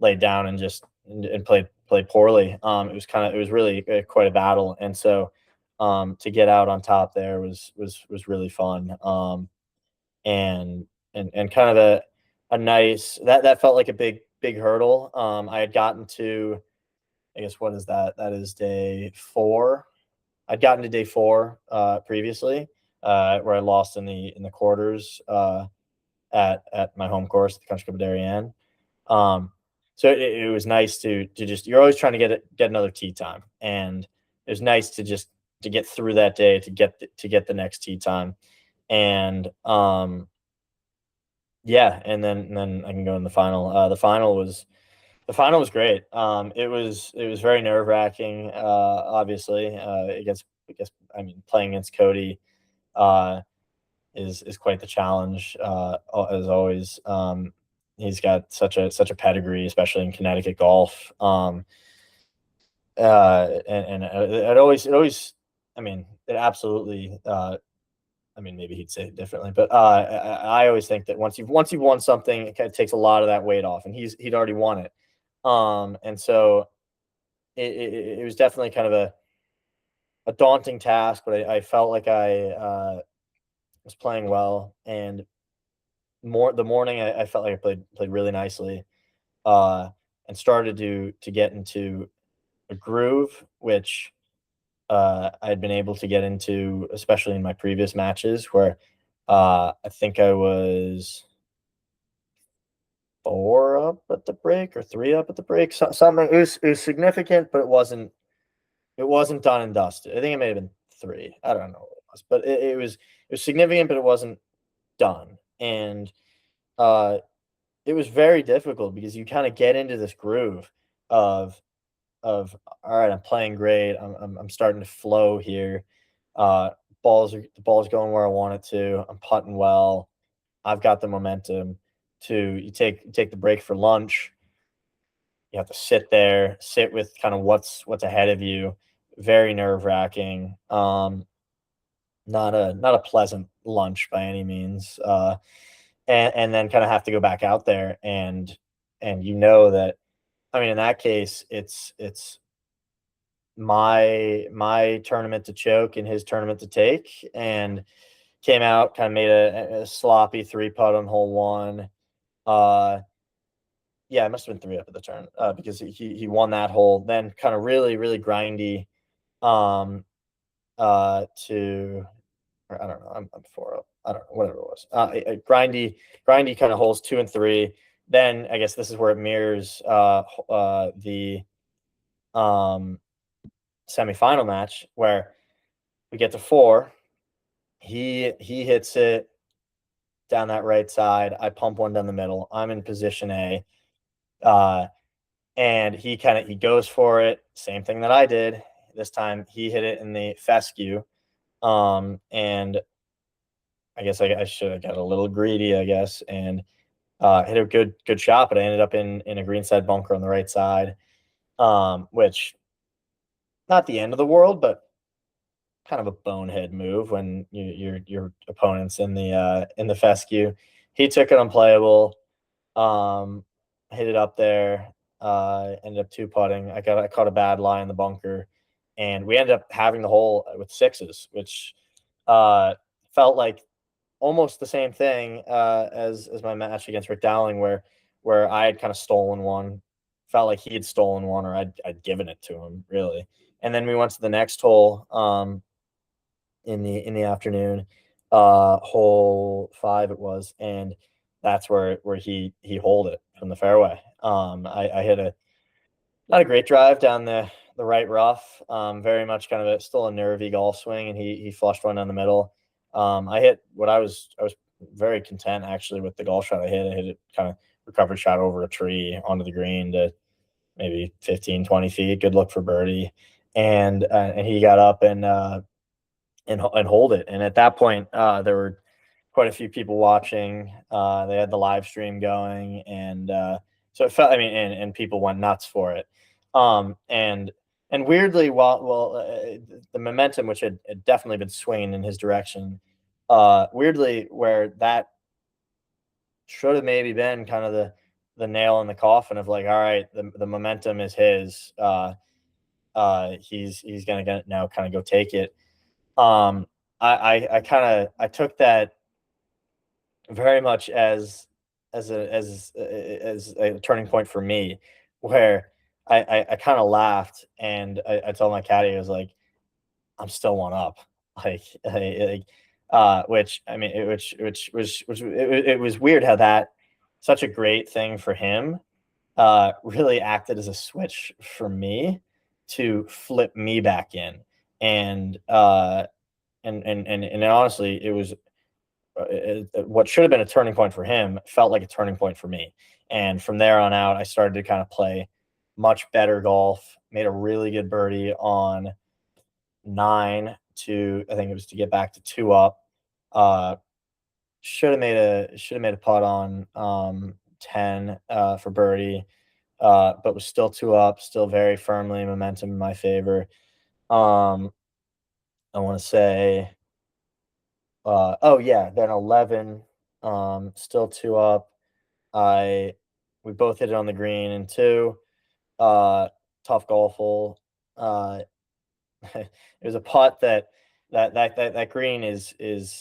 laid down and just and played poorly. It was really quite a battle, and so to get out on top there was really fun. And kind of a nice that felt like a big hurdle. I had gotten to, I guess, what is that? That is day 4. I'd gotten to day 4 previously, where I lost in the quarters at my home course, the Country Club of Darien. So it was nice to just, you're always trying to get another tee time, and it was nice to get through that day, to get the next tee time. And yeah, and then I can go in the final. The final was great. It was very nerve wracking. Obviously, I mean, playing against Cody is quite the challenge. As always, he's got such a pedigree, especially in Connecticut golf. And it always, I mean, it absolutely. I mean, maybe he'd say it differently, but I always think that once you've won something, it kind of takes a lot of that weight off, and he'd already won it. And so it was definitely kind of a daunting task, but I felt like I was playing well, and the morning I felt like I played really nicely, and started to get into a groove, which I had been able to get into, especially in my previous matches, where I think I was 4 up at the break or 3 up at the break. Something, it was significant, but it wasn't done and dusted. I think it may have been 3. I don't know what it was, but it was significant, but it wasn't done. And uh, it was very difficult because you kind of get into this groove of all right, I'm playing great. I'm starting to flow here. Uh, the ball's going where I want it to. I'm putting well. I've got the momentum. You take the break for lunch. You have to sit with kind of what's ahead of you. Very nerve wracking. Not a pleasant lunch by any means. And then kind of have to go back out there, and you know that, I mean, in that case, it's my tournament to choke and his tournament to take, and came out, kind of made a sloppy 3 putt on hole 1. Yeah, it must have been 3 up at the turn, because he won that hole. Then kind of really grindy, to, or I don't know, I'm 4 up. I don't know, whatever it was. Grindy kind of holes 2 and 3. Then I guess this is where it mirrors the semifinal match, where we get to 4. He hits it down that right side. I pump one down the middle. I'm in position A. And he goes for it. Same thing that I did. This time he hit it in the fescue. And I guess I should have got a little greedy, I guess, and hit a good shot, but I ended up in a greenside bunker on the right side. Which, not the end of the world, but kind of a bonehead move when your opponent's in the fescue. He took it unplayable, hit it up there, ended up 2 putting. I caught a bad lie in the bunker, and we ended up having the hole with 6s, which felt like almost the same thing as my match against Rick Dowling, where I had kind of stolen one. Felt like he had stolen one, or I'd given it to him, really. And then we went to the next hole, in the afternoon, hole 5 it was, and that's where he holed it from the fairway. I hit not a great drive down the right rough, very much kind of still a nervy golf swing, and he flushed one down the middle. I hit what I was very content, actually, with the golf shot I hit. I hit it kind of recovered shot over a tree onto the green to maybe 15-20 feet. Good look for birdie, and he got up and hold it. And at that point, there were quite a few people watching. They had the live stream going, and so it felt, I mean, and people went nuts for it. And weirdly, the momentum, which had definitely been swinging in his direction, weirdly, where that should have maybe been kind of the nail in the coffin of, like, all right, the momentum is his. He's gonna now kind of go take it. I took that very much as a turning point for me, where I kind of laughed, and I told my caddy, I was like, I'm still 1 up. Like, which I mean, it was weird how that such a great thing for him really acted as a switch for me to flip me back in, and honestly, it was what should have been a turning point for him felt like a turning point for me. And from there on out, I started to kind of play much better golf. Made a really good birdie on 9 to, I think it was to get back to 2 up. Should have made a putt on 10 for birdie, but was still 2 up, still very firmly momentum in my favor. I want to say, oh yeah, then 11, still 2 up. We both hit it on the green in 2. Tough golf hole. It was a putt that green is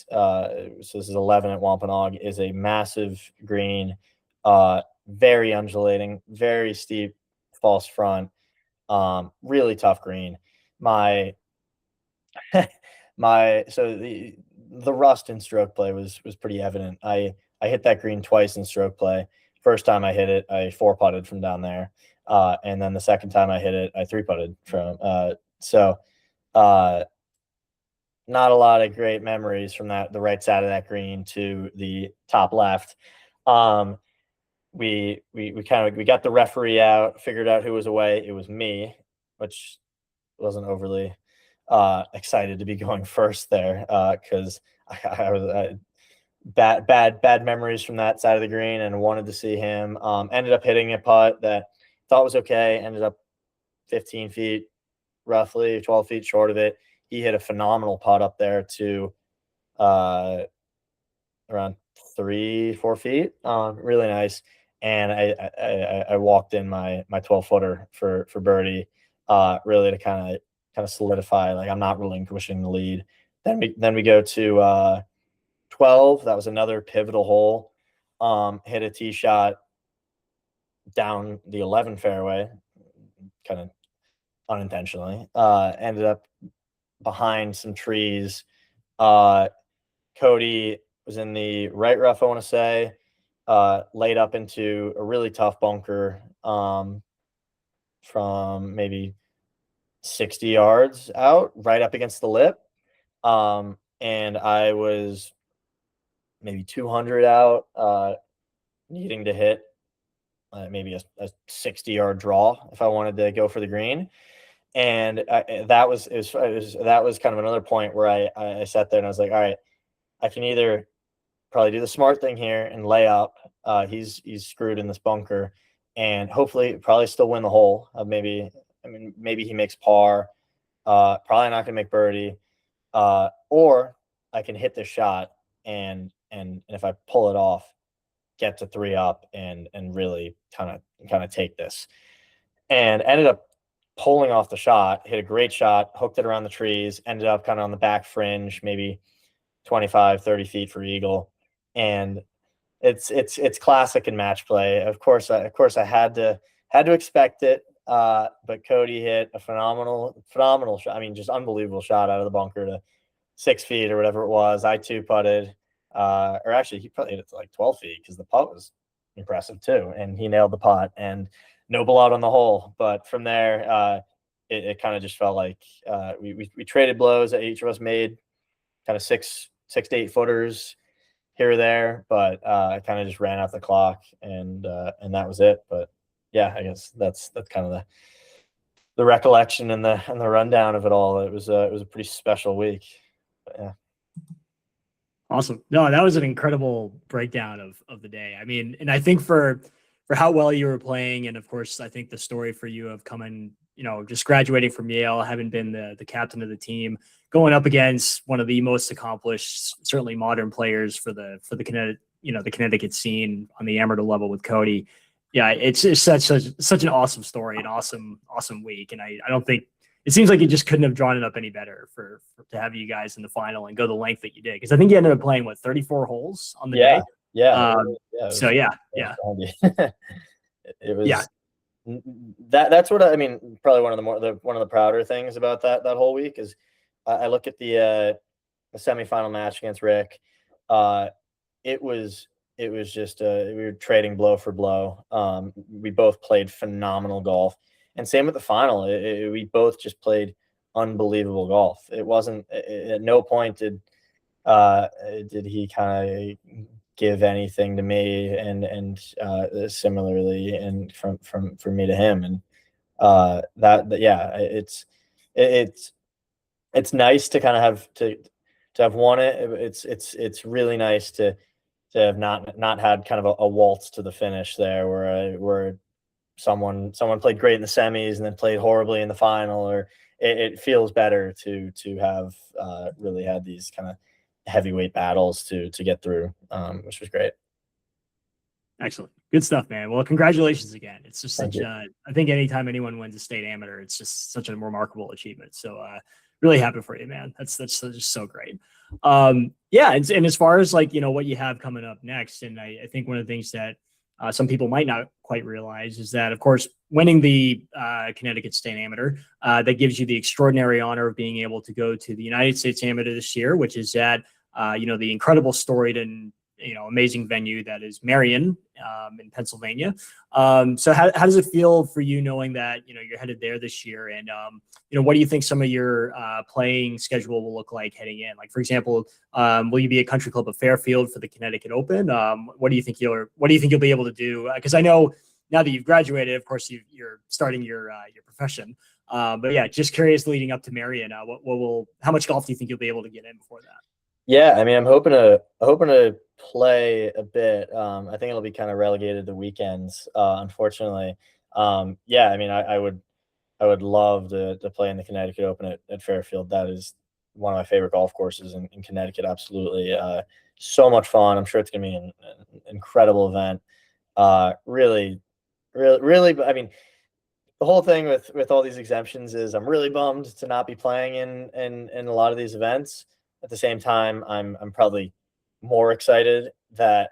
so this is 11 at Wampanoag, is a massive green, very undulating, very steep false front, really tough green. My so the rust in stroke play was pretty evident. I hit that green twice in stroke play. First time I hit it, I 4-putted from down there, and then the second time I hit it, I 3-putted from. Not a lot of great memories from the right side of that green to the top left. We got the referee out, figured out who was away. It was me, which wasn't overly excited to be going first there, because I was bad memories from that side of the green and wanted to see him. Ended up hitting a putt that thought was okay. Ended up 15 feet, roughly 12 feet short of it. He hit a phenomenal putt up there to around 3-4 feet. Really nice. And I walked in my 12-footer for birdie, really to kind of solidify, like, I'm not relinquishing the lead. Then we go to 12. That was another pivotal hole. Hit a tee shot down the 11 fairway, kind of unintentionally. Ended up behind some trees. Cody was in the right rough, I want to say, laid up into a really tough bunker, from maybe 60 yards out, right up against the lip. And I was maybe 200 out, needing to hit maybe a 60-yard draw if I wanted to go for the green. And that was kind of another point where I sat there and I was like, all right, I can either probably do the smart thing here and lay up. He's screwed in this bunker, and hopefully probably still win the hole. Maybe he makes par. Probably not gonna make birdie. Or I can hit this shot and if I pull it off, get to 3 up and really kind of take this. And ended up pulling off the shot, hit a great shot, hooked it around the trees, ended up kind of on the back fringe, maybe 25, 30 feet for eagle. And it's classic in match play. Of course I had to expect it. But Cody hit a phenomenal shot. I mean, just unbelievable shot out of the bunker to 6 feet or whatever it was. I 2-putted, or actually he probably hit it to like 12 feet because the putt was impressive too. And he nailed the putt and no blowout on the hole. But from there, it kind of just felt like we traded blows that each of us made, kind of 6 to 8 footers here or there, but I kind of just ran out the clock, and that was it. But yeah, I guess that's kind of the recollection and the rundown of it all. It was a pretty special week. But yeah. Awesome. No, that was an incredible breakdown of the day. I mean, and I think for how well you were playing, and of course, I think the story for you of coming, just graduating from Yale, having been the captain of the team, going up against one of the most accomplished, certainly modern players for the Connecticut scene on the amateur level with Cody. Yeah, it's such an awesome story, an awesome week, and I don't think it seems like you just couldn't have drawn it up any better for to have you guys in the final and go the length that you did, because I think you ended up playing 34 holes on the day. Yeah. So yeah. It was that's what I mean. Probably one of the prouder things about that whole week is I look at the a semifinal match against Rick. Uh, it was just we were trading blow for blow. We both played phenomenal golf, and same with the final. We both just played unbelievable golf. It wasn't at no point did he kind of give anything to me, and similarly, and from me to him, and that yeah, it's it's nice to kind of have to have won it. It's really nice to have not had kind of a waltz to the finish there, where someone played great in the semis and then played horribly in the final, or it feels better to have really had these kind of heavyweight battles to get through, which was great. Excellent. Good stuff, man. Well, congratulations again. It's just Thank such you. I think anytime anyone wins a state amateur, it's just such a remarkable achievement. So really happy for you, man. That's just so great. Yeah. And as far as like, what you have coming up next, and I think one of the things that some people might not quite realize is that, of course, winning the Connecticut State Amateur, that gives you the extraordinary honor of being able to go to the United States Amateur this year, which is at, the incredible storied and amazing venue that is Marion in Pennsylvania. So how does it feel for you knowing that you're headed there this year, and what do you think some of your playing schedule will look like heading in? Like, for example, will you be at Country Club of Fairfield for the Connecticut Open? What do you think you'll be able to do? Because I know now that you've graduated, of course you're starting your profession. But yeah, just curious leading up to Marion, how much golf do you think you'll be able to get in before that? Yeah, I mean, I'm hoping to play a bit. I think it'll be kind of relegated to weekends, unfortunately. Yeah, I mean, I would love to play in the Connecticut Open at Fairfield. That is one of my favorite golf courses in Connecticut. Absolutely, so much fun. I'm sure it's gonna be an incredible event. Really, really, really. I mean, the whole thing with all these exemptions is I'm really bummed to not be playing in a lot of these events. At the same time, I'm probably more excited that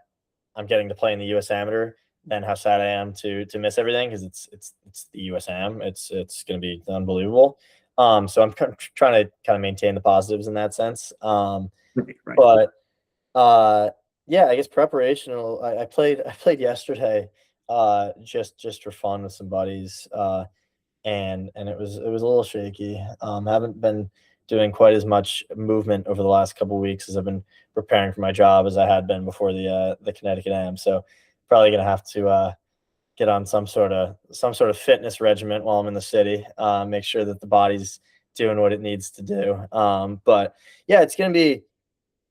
I'm getting to play in the U.S. Amateur than how sad I am to miss everything, because it's the U.S. Am. It's going to be unbelievable. So I'm trying to kind of maintain the positives in that sense. Right. But yeah, I guess preparational. I played yesterday, just for fun with some buddies, and it was a little shaky. Haven't been doing quite as much movement over the last couple of weeks as I've been preparing for my job as I had been before the Connecticut Am. So probably gonna have to get on some sort of fitness regimen while I'm in the city. Make sure that the body's doing what it needs to do. But yeah, it's gonna be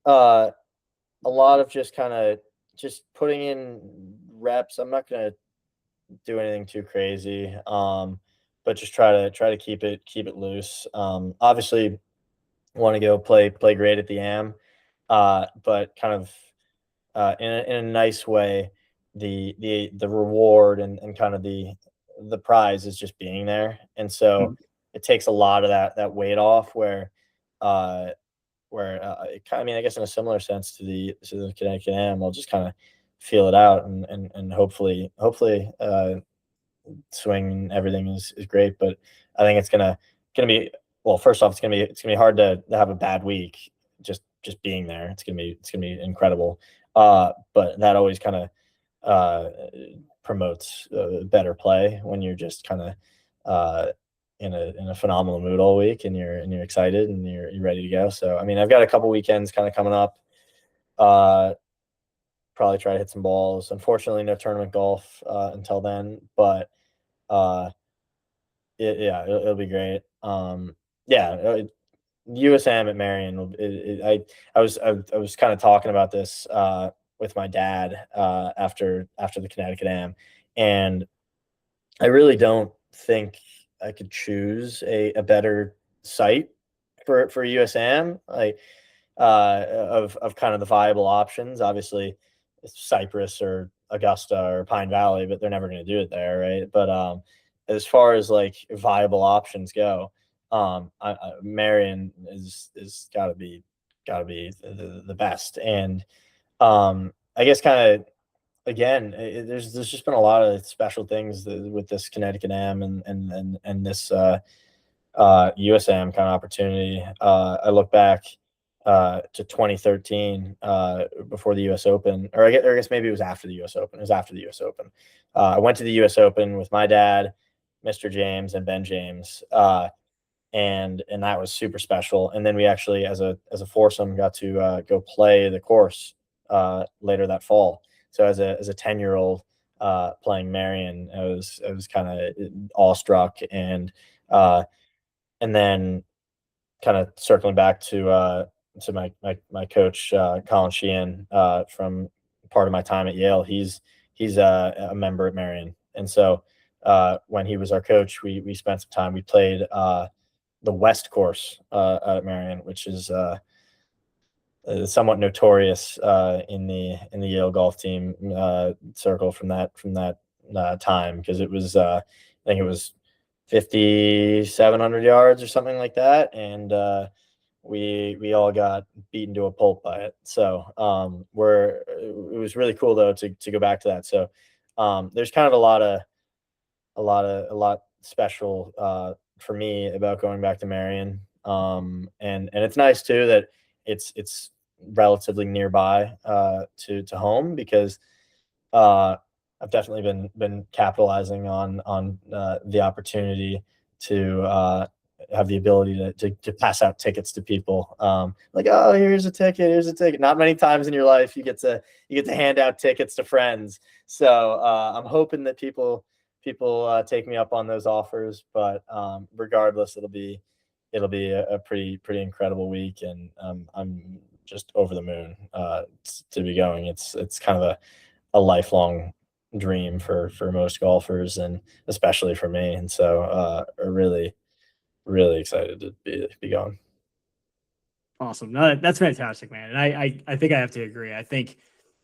a lot of just kind of just putting in reps. I'm not gonna do anything too crazy. But just try to keep it loose. Obviously, want to go play great at the Am, but kind of in a nice way. The reward and kind of the prize is just being there, and so it takes a lot of that weight off. Uh, I mean, I guess in a similar sense to the Connecticut Am, I'll just kind of feel it out, and hopefully swing and everything is great. But I think it's gonna be, well, first off, it's gonna be hard to have a bad week just being there. It's gonna be incredible. But that always kind of promotes better play when you're just kind of in a phenomenal mood all week, and you're excited and you're ready to go. So I mean, I've got a couple weekends kind of coming up. Probably try to hit some balls. Unfortunately, no tournament golf until then, but yeah, it'll be great. Yeah, USM at Marion. I was kind of talking about this with my dad after the Connecticut Am, and I really don't think I could choose a better site for USM. Like of kind of the viable options. Obviously, it's Cypress or Augusta or Pine Valley, but they're never going to do it there, right? But as far as like viable options go, Marion is got to be the best. And I guess kind of again, there's just been a lot of special things with this Connecticut Am and this USAM kind of opportunity. I look back to 2013 before the U.S. Open, or I guess maybe it was after the U.S. Open. It was after the U.S. Open. I went to the U.S. Open with my dad, Mr. James, and Ben James, and that was super special. And then we actually, as a foursome, got to go play the course later that fall. So as a 10-year-old playing Marion, I was kind of awestruck, and then kind of circling back to my coach Colin Sheehan from part of my time at Yale. He's a member at Marion, and so when he was our coach, we spent some time. We played the West Course at Marion, which is somewhat notorious in the Yale golf team circle from that time, because it was I think it was 5,700 yards or something like that, and we all got beaten to a pulp by it. So it was really cool though to go back to that. So there's kind of a lot special for me about going back to Marion. And it's nice too that it's relatively nearby to home, because I've definitely been capitalizing on the opportunity to have the ability to pass out tickets to people. Like, oh, here's a ticket, here's a ticket. Not many times in your life you get to hand out tickets to friends. So I'm hoping that people take me up on those offers. But regardless, it'll be a pretty incredible week, and I'm just over the moon to be going. It's kind of a lifelong dream for most golfers, and especially for me. And so really excited to be going. Awesome. No, that's fantastic, man. And I think I have to agree. I think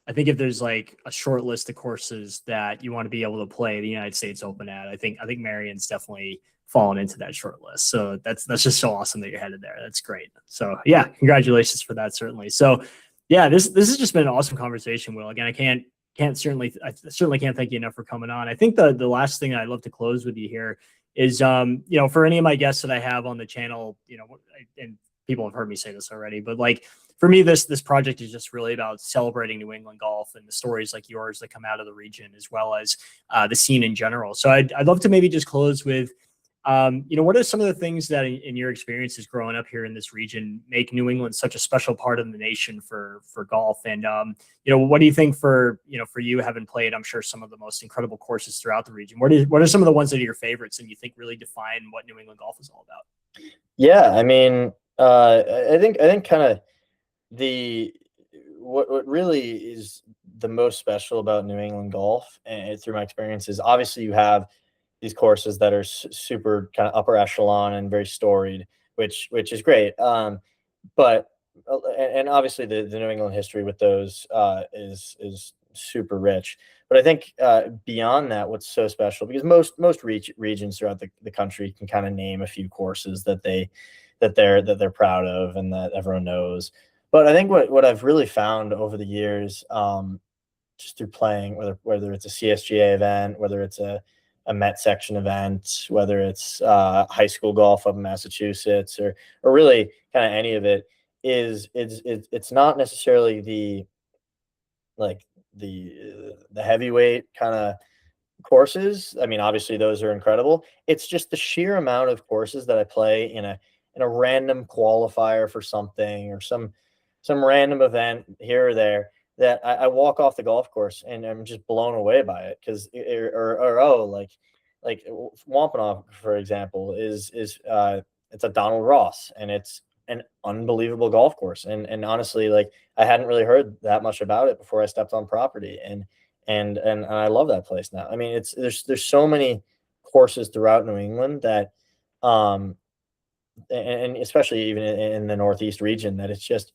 if there's like a short list of courses that you want to be able to play the United States Open at, I think Marion's definitely fallen into that short list. So that's just so awesome that you're headed there. That's great. So yeah, congratulations for that, certainly. So yeah, this has just been an awesome conversation, Will. Again, I certainly can't thank you enough for coming on. I think the last thing I'd love to close with you here is for any of my guests that I have on the channel, and people have heard me say this already, but like for me, this project is just really about celebrating New England golf and the stories like yours that come out of the region, as well as the scene in general. So I'd love to maybe just close with, what are some of the things that in your experiences growing up here in this region make New England such a special part of the nation for golf? And, what do you think for you, having played, I'm sure, some of the most incredible courses throughout the region? What are some of the ones that are your favorites and you think really define what New England golf is all about? Yeah, I mean, I think kind of what really is the most special about New England golf, and through my experience, is obviously you have these courses that are super kind of upper echelon and very storied, which is great. But and obviously the New England history with those is super rich. But I think beyond that, what's so special, because most regions throughout the country can kind of name a few courses that they're proud of and that everyone knows. But I think what I've really found over the years, just through playing, whether it's a CSGA event, whether it's a Met section event, whether it's high school golf up in Massachusetts, or really kind of any of it, is it's not necessarily the heavyweight kind of courses. I mean, obviously those are incredible. It's just the sheer amount of courses that I play in a random qualifier for something, or some random event here or there, that I walk off the golf course and I'm just blown away by it. Because like Wampanoag, for example, is it's a Donald Ross, and it's an unbelievable golf course. And honestly, like, I hadn't really heard that much about it before I stepped on property, and I love that place now. I mean, there's so many courses throughout New England that and especially even in the Northeast region, that it's just,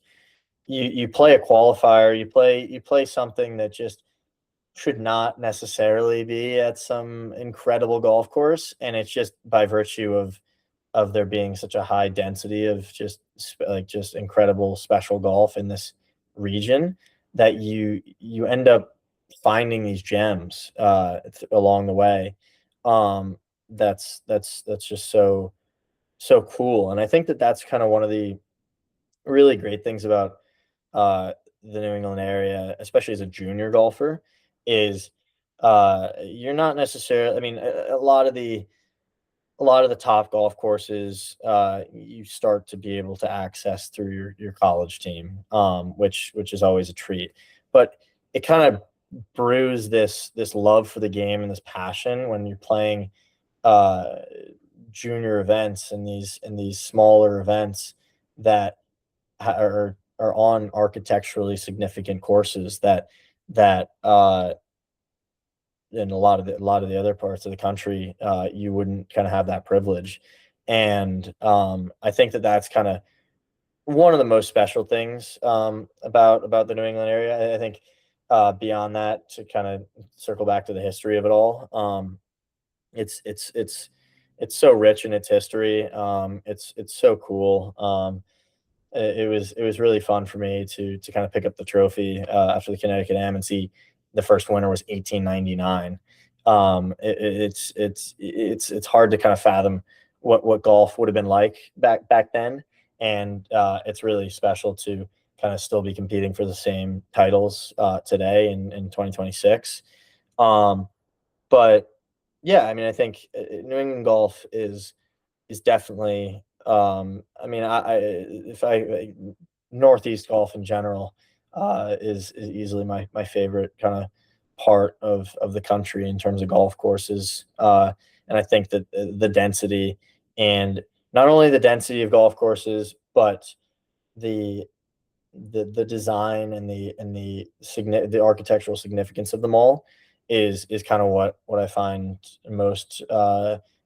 you play a qualifier, you play something that just should not necessarily be at some incredible golf course, and it's just by virtue of there being such a high density of just incredible special golf in this region, that you end up finding these gems along the way. That's just so cool. And I think that's kind of one of the really great things about the New England area, especially as a junior golfer, is you're not necessarily. I mean, a lot of the top golf courses you start to be able to access through your college team, which is always a treat. But it kind of brews this love for the game and this passion when you're playing uh, junior events and these smaller events that are on architecturally significant courses that in a lot of the other parts of the country, you wouldn't kind of have that privilege. And I think that that's kind of one of the most special things about the New England area. I think beyond that, to kind of circle back to the history of it all, it's it's it's it's so rich in its history. It's so cool. It was really fun for me to kind of pick up the trophy after the Connecticut Am and see the first winner was 1899. It's hard to kind of fathom what golf would have been like back then, and it's really special to kind of still be competing for the same titles today in 2026. Um, but yeah, I mean, I think New England golf is definitely. I mean, I if I Northeast golf in general is easily my favorite kind of part of the country in terms of golf courses. And I think that the density, and not only the density of golf courses, but the the design and the architectural significance of them all is kind of what I find most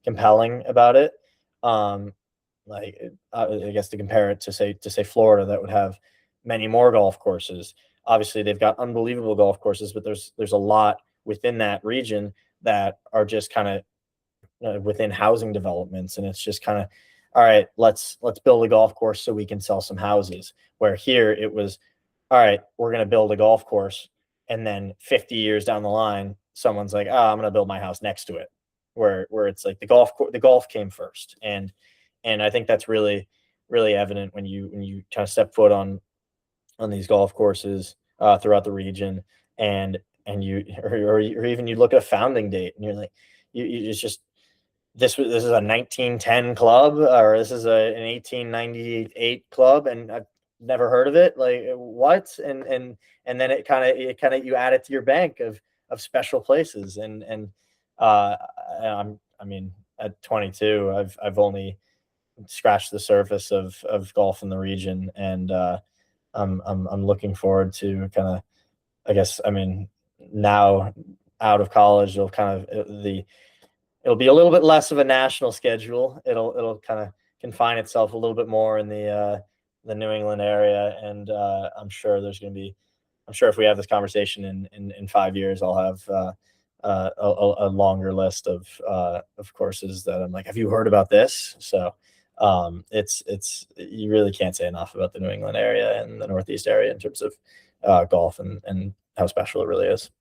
compelling about it. Um, like I guess to compare it to say Florida, that would have many more golf courses. Obviously, they've got unbelievable golf courses, but there's a lot within that region that are just kind of within housing developments, and it's just kind of, all right, let's build a golf course so we can sell some houses. Where here it was, all right, we're going to build a golf course, and then 50 years down the line, someone's like, oh, I'm going to build my house next to it. Where it's like the golf came first, and I think that's really evident when you kind of step foot on these golf courses throughout the region, and you or even you look at a founding date and you're like, it's just this is a 1910 club, or this is an 1898 club, and I've never heard of it. Like, what? And then it kind of you add it to your bank of special places, and uh, I mean, at 22, I've only scratched the surface of golf in the region, and I'm looking forward to kind of, I guess, I mean, now out of college, it'll be a little bit less of a national schedule. It'll kind of confine itself a little bit more in the New England area, and I'm sure if we have this conversation in 5 years, I'll have a longer list of courses that I'm like, have you heard about this? So it's you really can't say enough about the New England area and the Northeast area in terms of golf and how special it really is.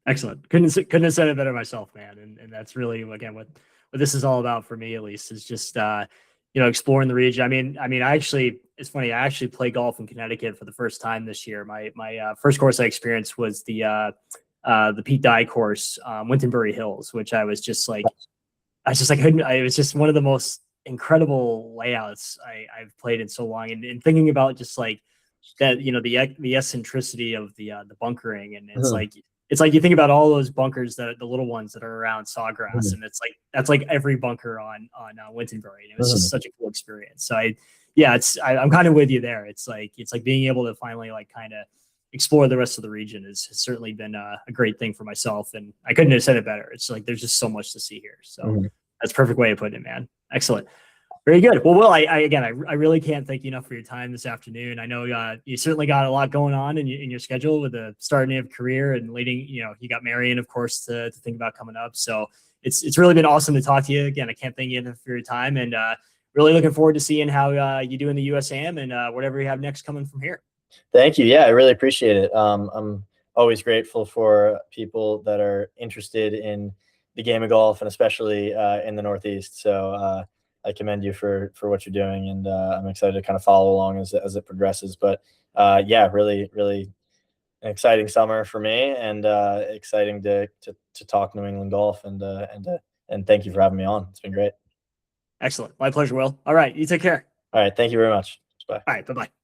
Excellent. Couldn't have said it better myself, man. And that's really, again, what this is all about for me, at least, is just exploring the region. It's funny. I actually play golf in Connecticut for the first time this year. My first course I experienced was the Pete Dye course, Wintonbury Hills, which I was just like, it was just one of the most incredible layouts I've played in so long. And thinking about just like that, the eccentricity of the bunkering, and it's like you think about all those bunkers, the little ones that are around Sawgrass, and it's like that's like every bunker on Wintonbury, and it was just such a cool experience. So I'm kind of with you there. It's like being able to finally like kind of explore the rest of the region has certainly been a great thing for myself, and I couldn't have said it better. It's like there's just so much to see here. So that's a perfect way of putting it, man. Excellent. Very good. Well, Will, I really can't thank you enough for your time this afternoon. I know you certainly got a lot going on in your schedule with the starting of career and leading. You got Marion, of course, to think about coming up. So it's really been awesome to talk to you again. I can't thank you enough for your time, and really looking forward to seeing how you do in the USAM and whatever you have next coming from here. Thank you. Yeah, I really appreciate it. I'm always grateful for people that are interested in the game of golf, and especially in the Northeast. So I commend you for what you're doing, and I'm excited to kind of follow along as it progresses. But yeah, really an exciting summer for me, and exciting to talk New England golf, and thank you for having me on. It's been great. Excellent. My pleasure, Will. All right. You take care. All right. Thank you very much. Bye. All right. Bye-bye.